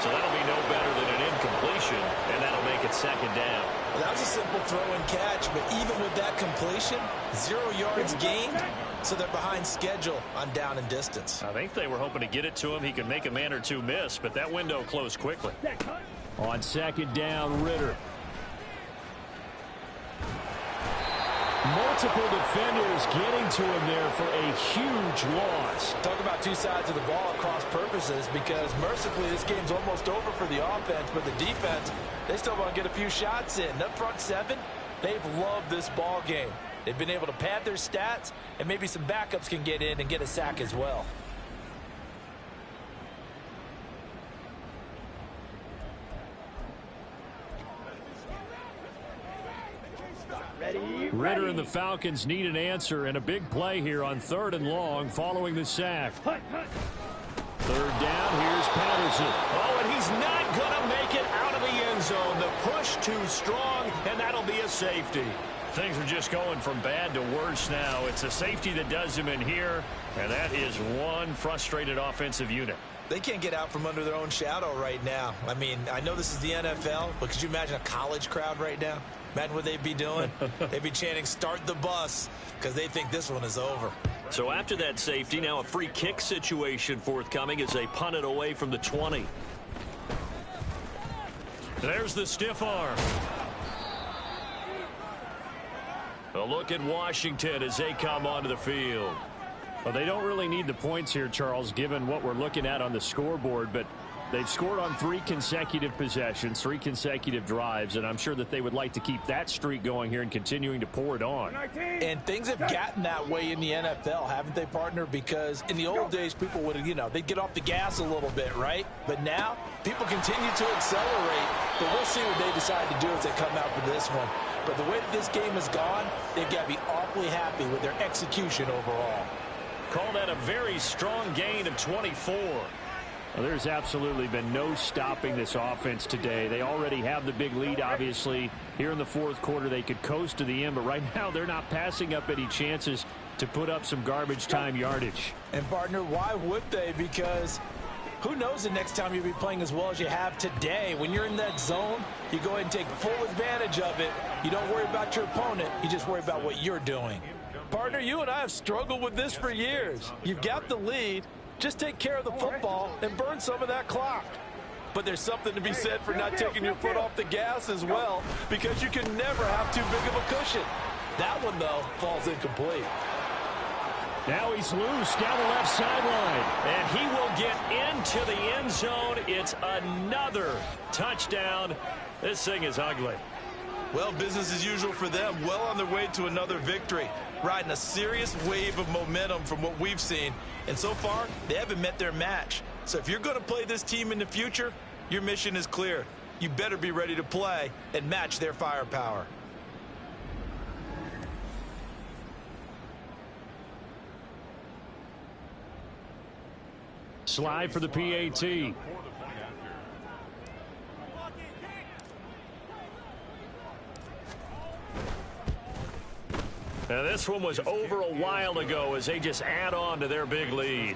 Speaker 1: So that'll be no better than an incompletion, and that'll make it 2nd down.
Speaker 3: Well, that was a simple throw and catch, but even with that completion, 0 yards gained, so they're behind schedule on down and distance.
Speaker 1: I think they were hoping to get it to him. He could make a man or 2 miss, but that window closed quickly.
Speaker 2: On 2nd down, Ritter. Multiple defenders getting to him there for a huge loss.
Speaker 6: Talk about 2 sides of the ball at cross purposes, because mercifully this game's almost over for the offense, but the defense, they still want to get a few shots in. That front 7, they've loved this ball game. They've been able to pad their stats, and maybe some backups can get in and get a sack as well.
Speaker 4: Ready?
Speaker 1: Ritter and the Falcons need an answer and a big play here on 3rd and long following the sack. 3rd down, here's Patterson.
Speaker 2: Oh, and he's not going to make it out of the end zone. The push too strong, and that'll be a safety.
Speaker 1: Things are just going from bad to worse now. It's a safety that does him in here, and that is one frustrated offensive unit.
Speaker 3: They can't get out from under their own shadow right now. I mean, I know this is the NFL, but could you imagine a college crowd right now? Imagine what they'd be doing. They'd be chanting, "Start the bus," because they think this one is over.
Speaker 2: So after that safety, now a free kick situation forthcoming as they punt it away from the 20.
Speaker 1: There's the stiff arm. A look at Washington as they come onto the field. Well, they don't really need the points here, Charles, given what we're looking at on the scoreboard, but they've scored on 3 consecutive possessions, 3 consecutive drives, and I'm sure that they would like to keep that streak going here and continuing to pour it on.
Speaker 6: And things have gotten that way in the NFL, haven't they, partner? Because in the old days, people would, they'd get off the gas a little bit, right? But now, people continue to accelerate, but we'll see what they decide to do as they come out for this one. But the way that this game has gone, they've got to be awfully happy with their execution overall.
Speaker 1: Call that a very strong gain of 24. Well, there's absolutely been no stopping this offense today. They already have the big lead, obviously. Here in the 4th quarter, they could coast to the end, but right now they're not passing up any chances to put up some garbage time yardage.
Speaker 6: And, partner, why would they? Because who knows the next time you'll be playing as well as you have today. When you're in that zone, you go ahead and take full advantage of it. You don't worry about your opponent. You just worry about what you're doing. Partner, you and I have struggled with this for years. You've got the lead. Just take care of the football and burn some of that clock. But there's something to be said for not taking your foot off the gas as well, because you can never have too big of a cushion. That one, though, falls incomplete.
Speaker 1: Now he's loose down the left sideline.
Speaker 2: And he will get into the end zone. It's another touchdown. This thing is ugly.
Speaker 3: Well, business as usual for them. Well on their way to another victory. Riding a serious wave of momentum from what we've seen. And so far, they haven't met their match. So if you're going to play this team in the future, your mission is clear. You better be ready to play and match their firepower.
Speaker 1: Slide for the PAT.
Speaker 2: Now this one was over a while ago as they just add on to their big lead.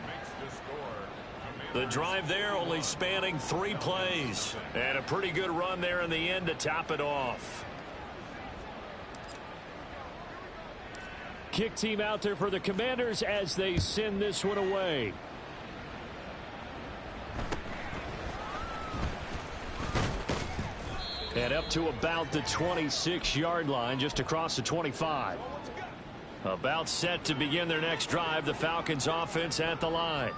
Speaker 2: The drive there only spanning 3 plays.
Speaker 1: And a pretty good run there in the end to top it off. Kick team out there for the Commanders as they send this one away. And up to about the 26-yard line, just across the 25. About set to begin their next drive, the Falcons offense at the line.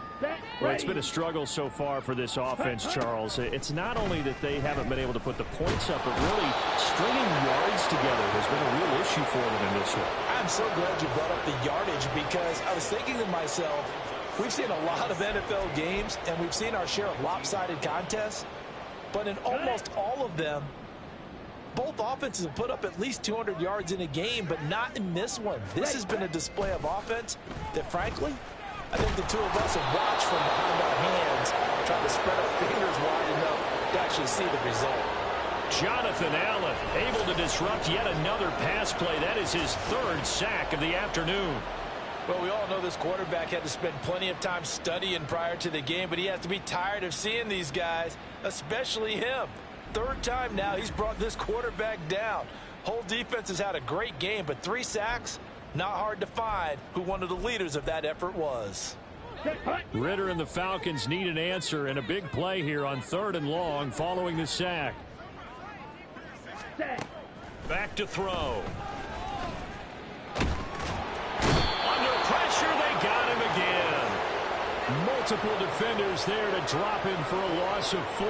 Speaker 1: Well, it's been a struggle so far for this offense, Charles. It's not only that they haven't been able to put the points up, but really stringing yards together has been a real issue for them in this one.
Speaker 6: I'm so glad you brought up the yardage, because I was thinking to myself, we've seen a lot of NFL games, and we've seen our share of lopsided contests, but in almost all of them, both offenses have put up at least 200 yards in a game, but not in this one. This has been a display of offense that, frankly, I think the two of us have watched from behind our hands, trying to spread our fingers wide enough to actually see the result.
Speaker 1: Jonathan Allen able to disrupt yet another pass play. That is his 3rd sack of the afternoon.
Speaker 6: Well, we all know this quarterback had to spend plenty of time studying prior to the game, but he has to be tired of seeing these guys, especially him. 3rd time now he's brought this quarterback down. Whole defense has had a great game, but 3 sacks, not hard to find who one of the leaders of that effort was.
Speaker 1: Ritter and the Falcons need an answer, and a big play here on 3rd and long following the sack.
Speaker 2: Back to throw. Under pressure, they got him again.
Speaker 1: Multiple defenders there to drop him for a loss of 4.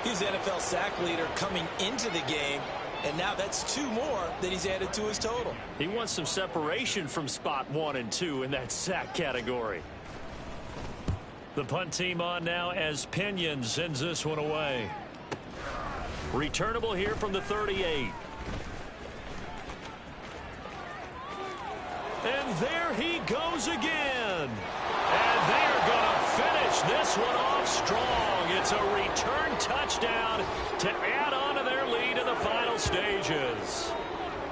Speaker 3: He's the NFL sack leader coming into the game, and now that's 2 more that he's added to his total.
Speaker 2: He wants some separation from spot 1 and 2 in that sack category.
Speaker 1: The punt team on now as Pinion sends this one away.
Speaker 2: Returnable here from the 38.
Speaker 1: And there he goes again. And they're going to finish this one off strong. It's a return touchdown to add on to their lead in the final stages.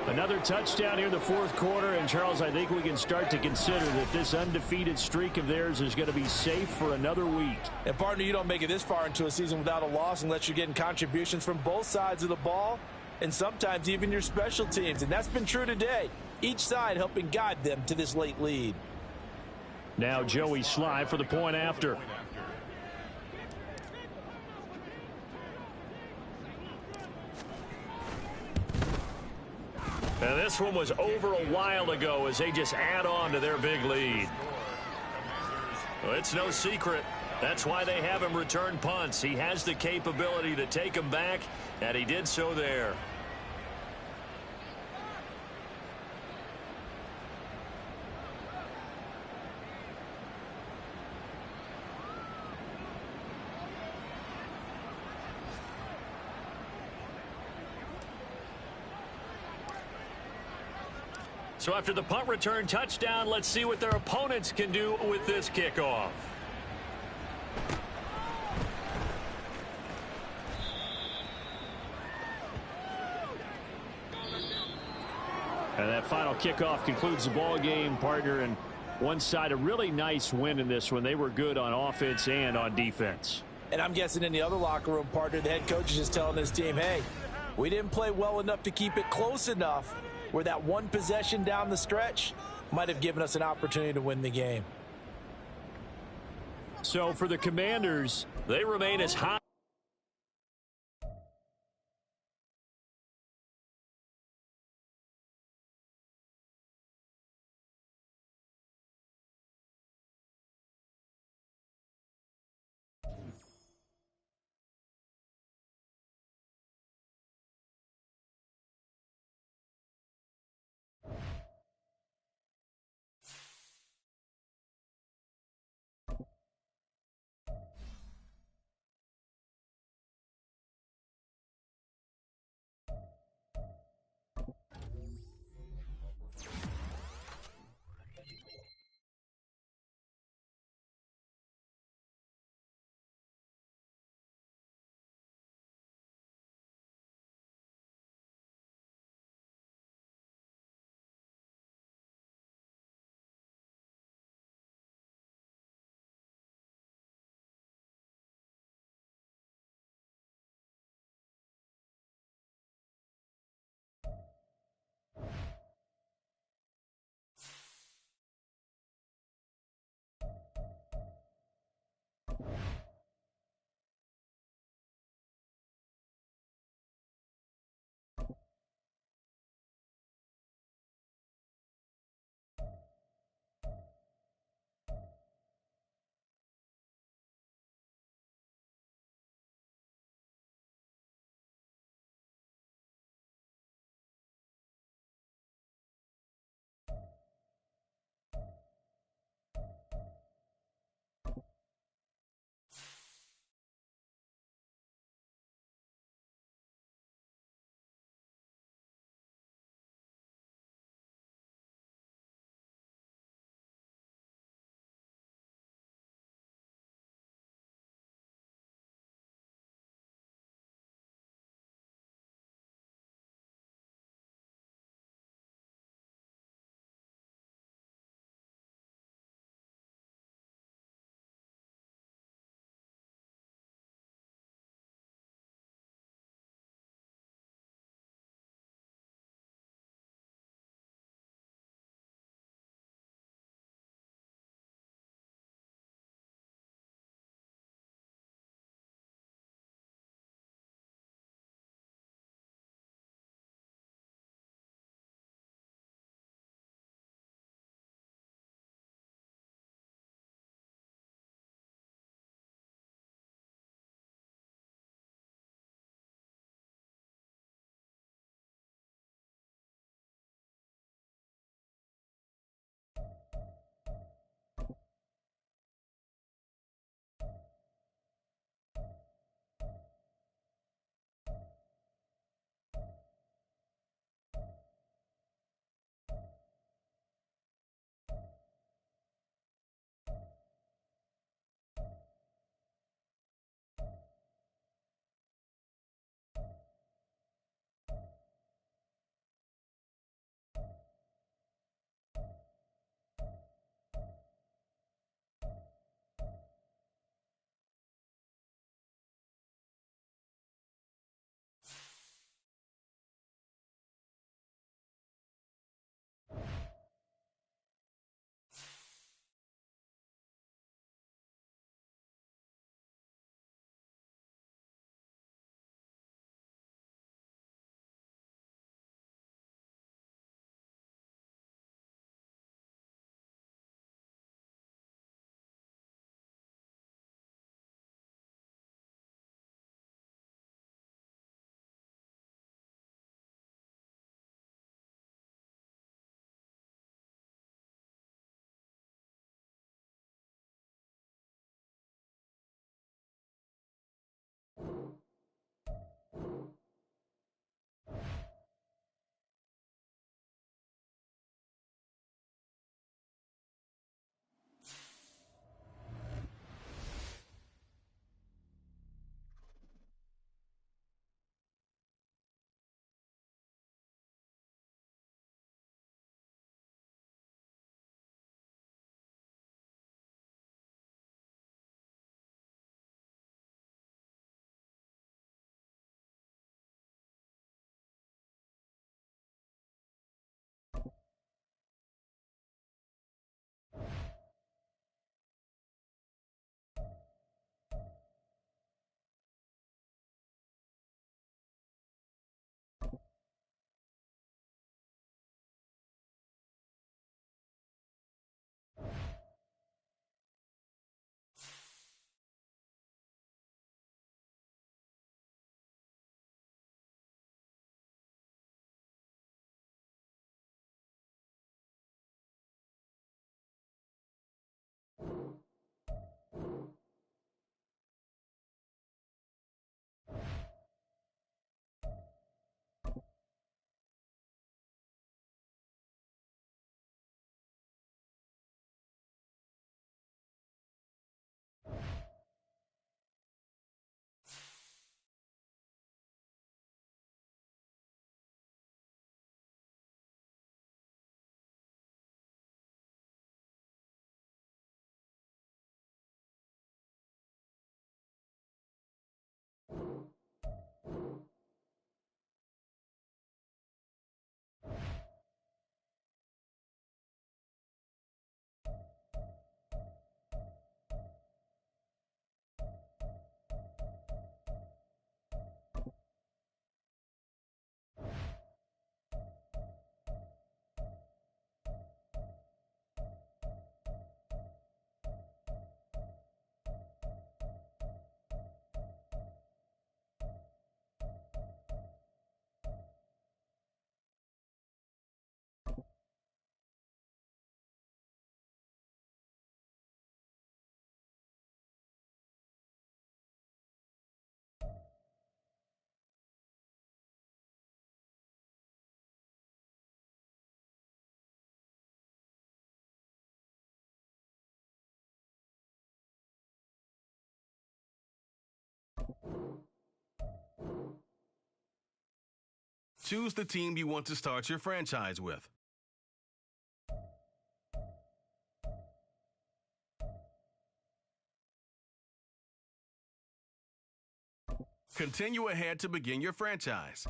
Speaker 2: Another touchdown here in the fourth quarter. And, Charles, I think we can start to consider that this undefeated streak of theirs is going to be safe for another week.
Speaker 6: And, partner, you don't make it this far into a season without a loss unless you're getting contributions from both sides of the ball and sometimes even your special teams. And that's been true today. Each side helping guide them to this late lead.
Speaker 2: Now Joey Sly for the point after.
Speaker 1: And this one was over a while ago as they just add on to their big lead. Well, it's no secret. That's why they have him return punts. He has the capability to take them back, and he did so there. So after the punt return touchdown, let's see what their opponents can do with this kickoff.
Speaker 2: And that final kickoff concludes the ball game, partner. And one side, a really nice win in this one. They were good on offense and on defense.
Speaker 6: And I'm guessing in the other locker room, partner, the head coach is just telling his team, hey, we didn't play well enough to keep it close enough where that one possession down the stretch might have given us an opportunity to win the game.
Speaker 2: So for the Commanders,
Speaker 1: they remain as high.
Speaker 7: Choose the team you want to start your franchise with. Continue ahead to begin your franchise.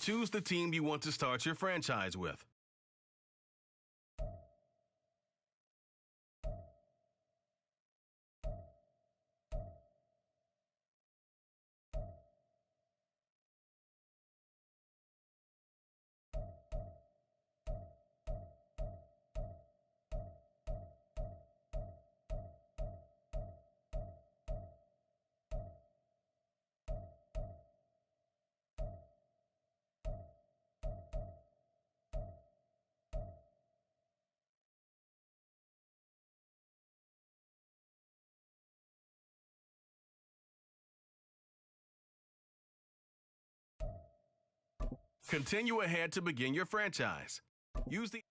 Speaker 7: Choose the team you want to start your franchise with. Continue ahead to begin your franchise. Use the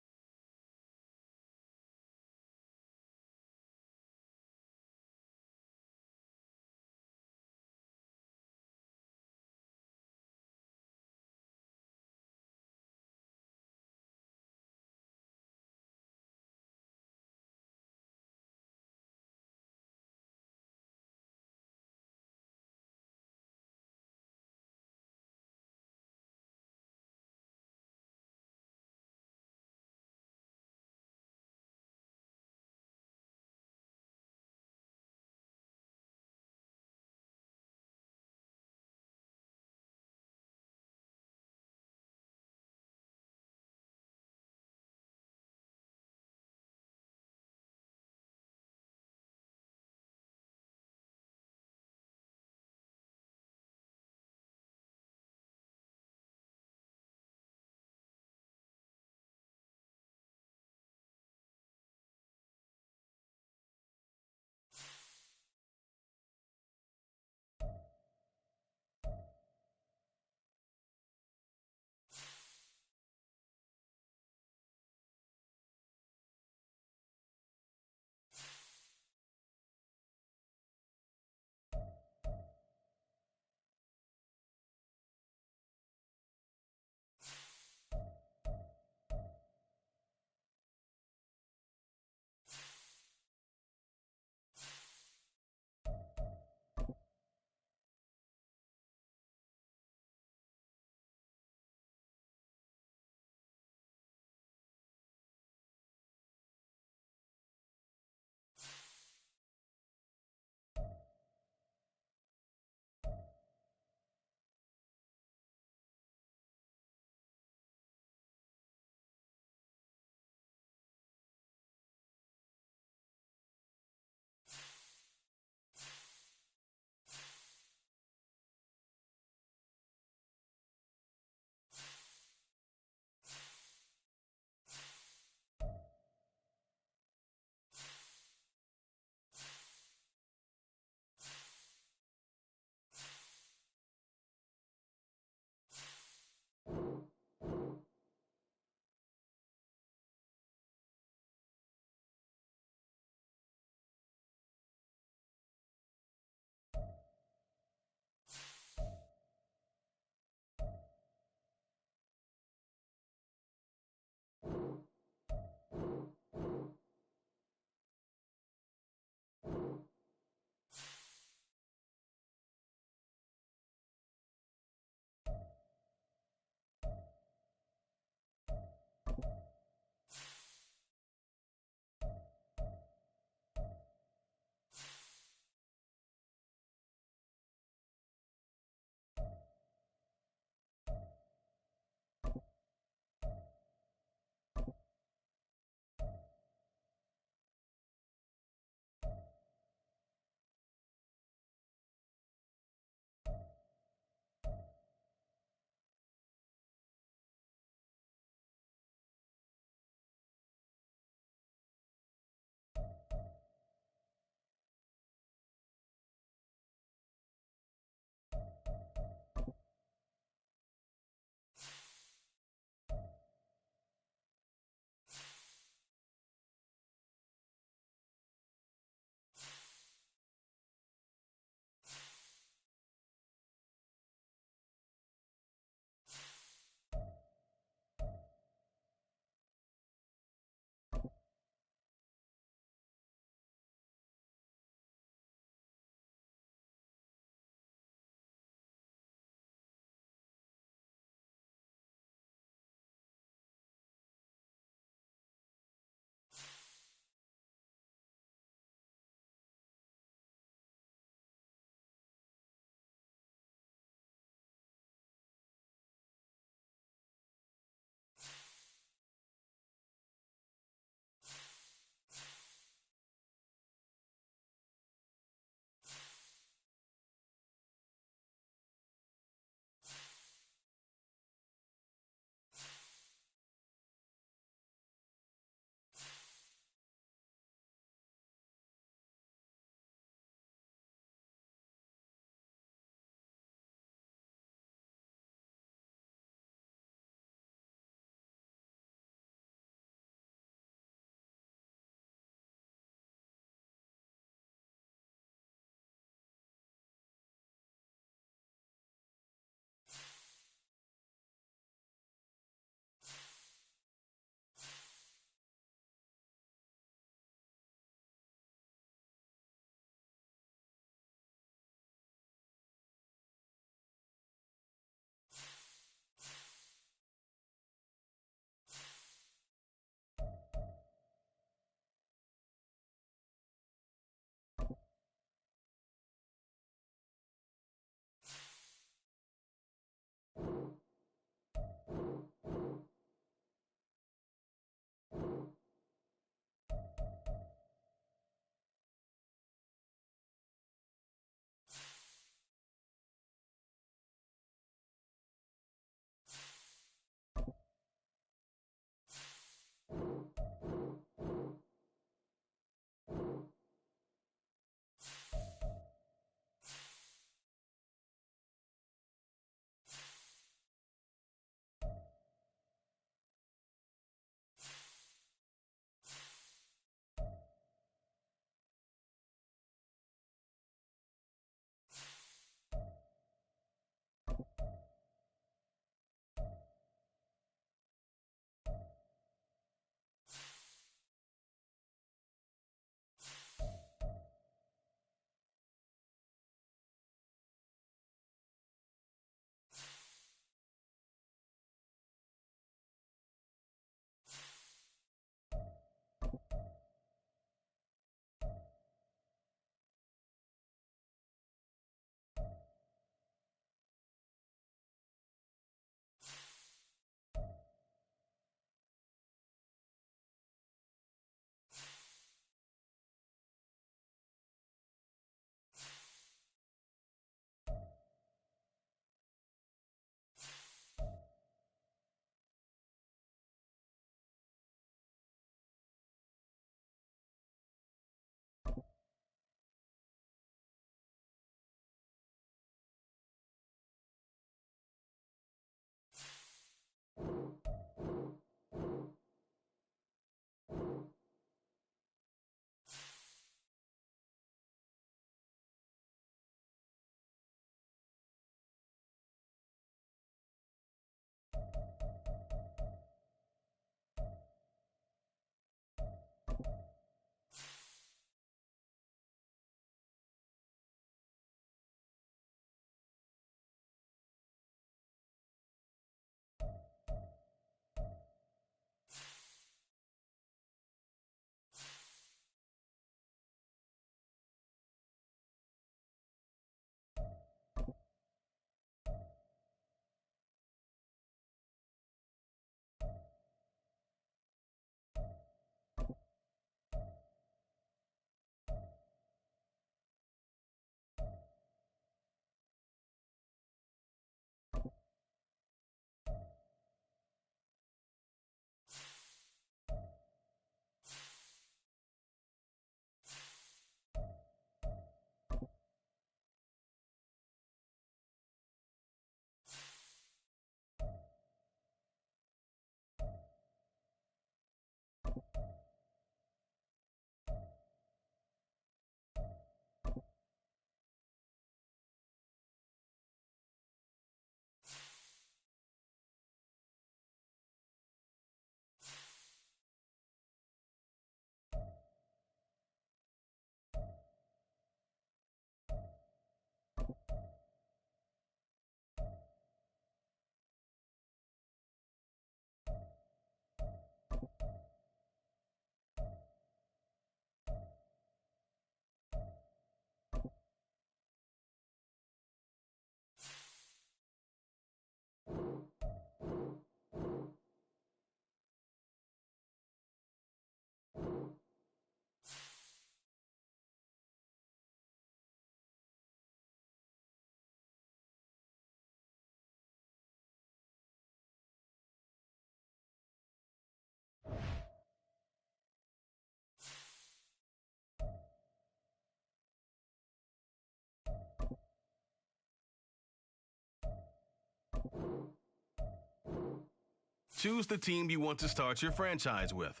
Speaker 7: Choose the team you want to start your franchise with.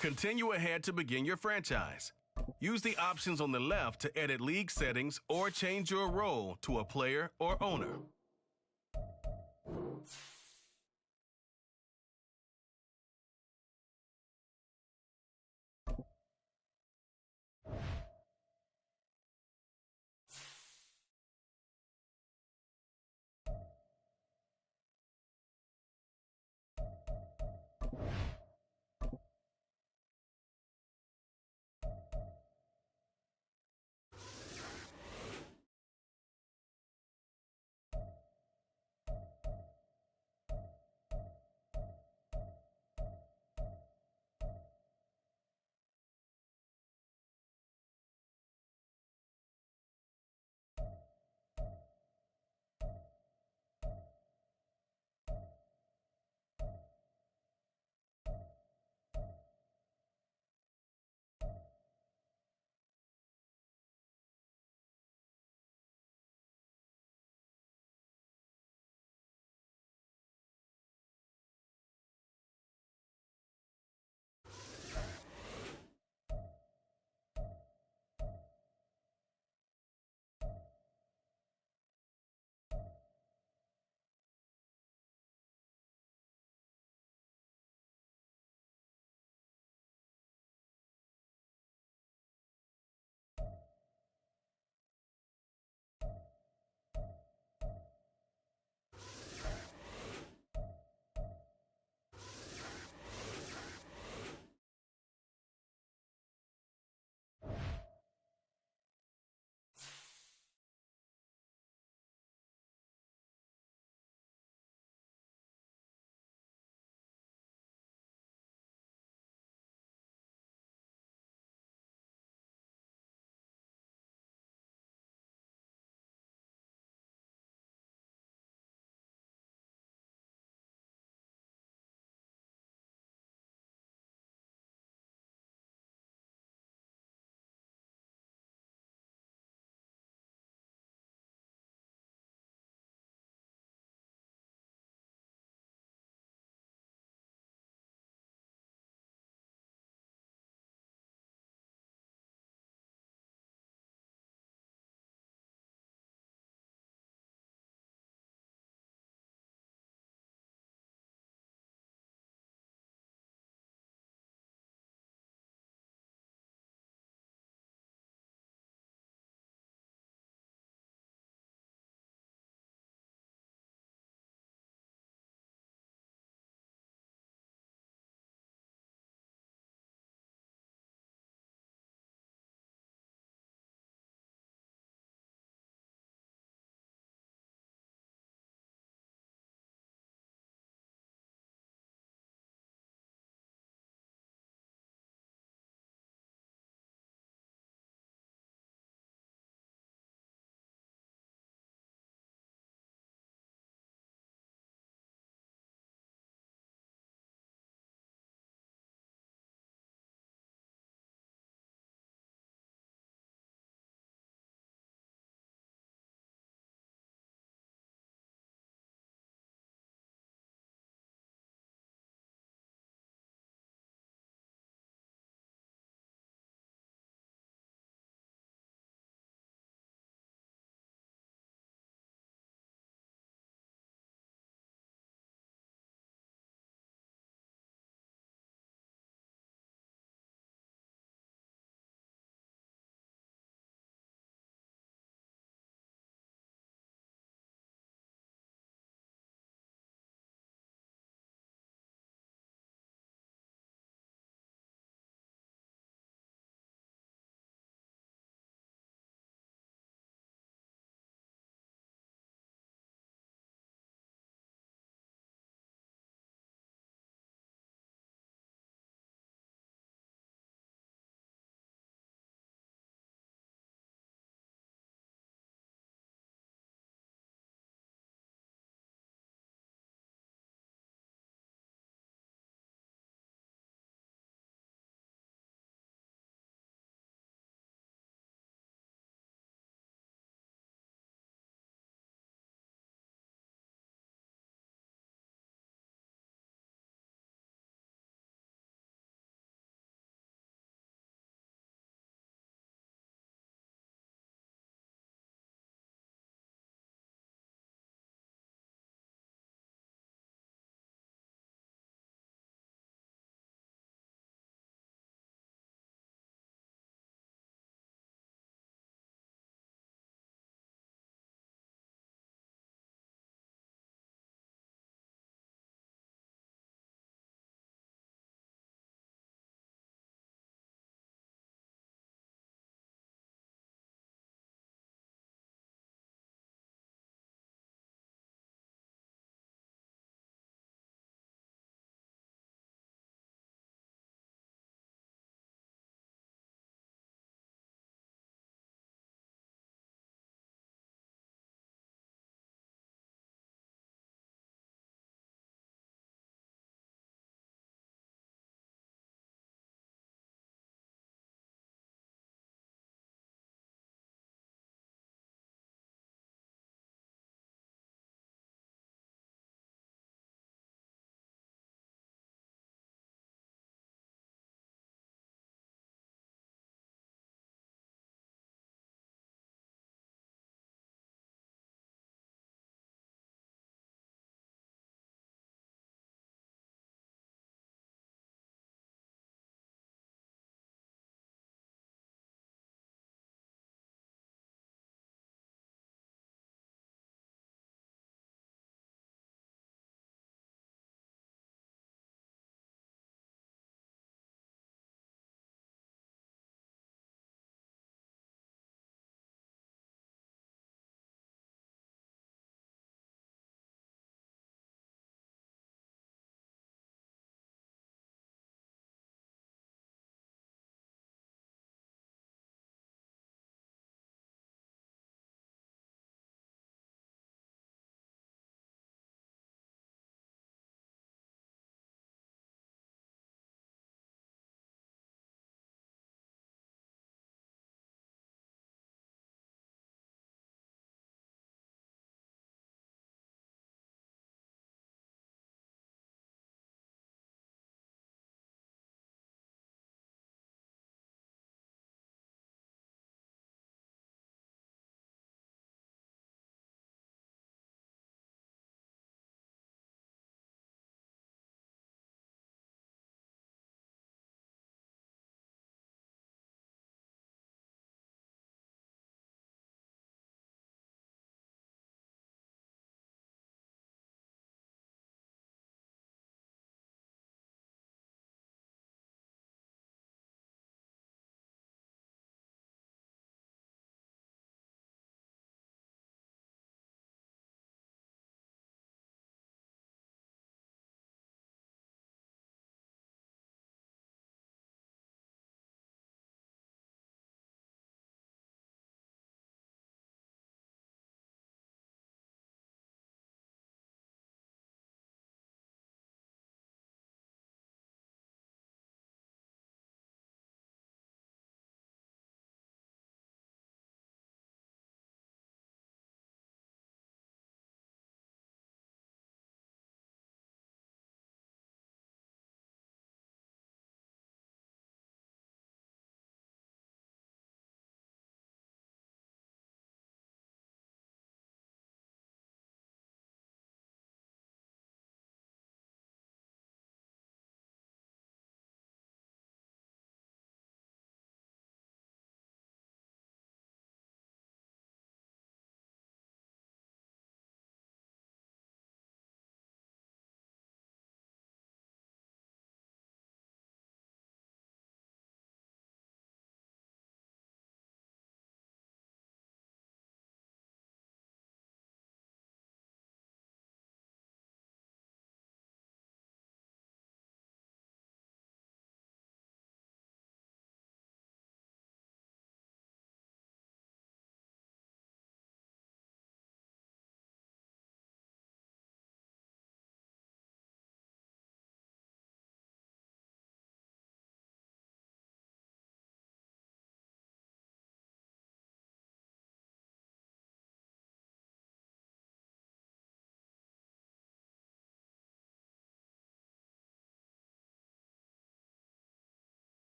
Speaker 7: Continue ahead to begin your franchise. Use the options on the left to edit league settings or change your role to a player or owner.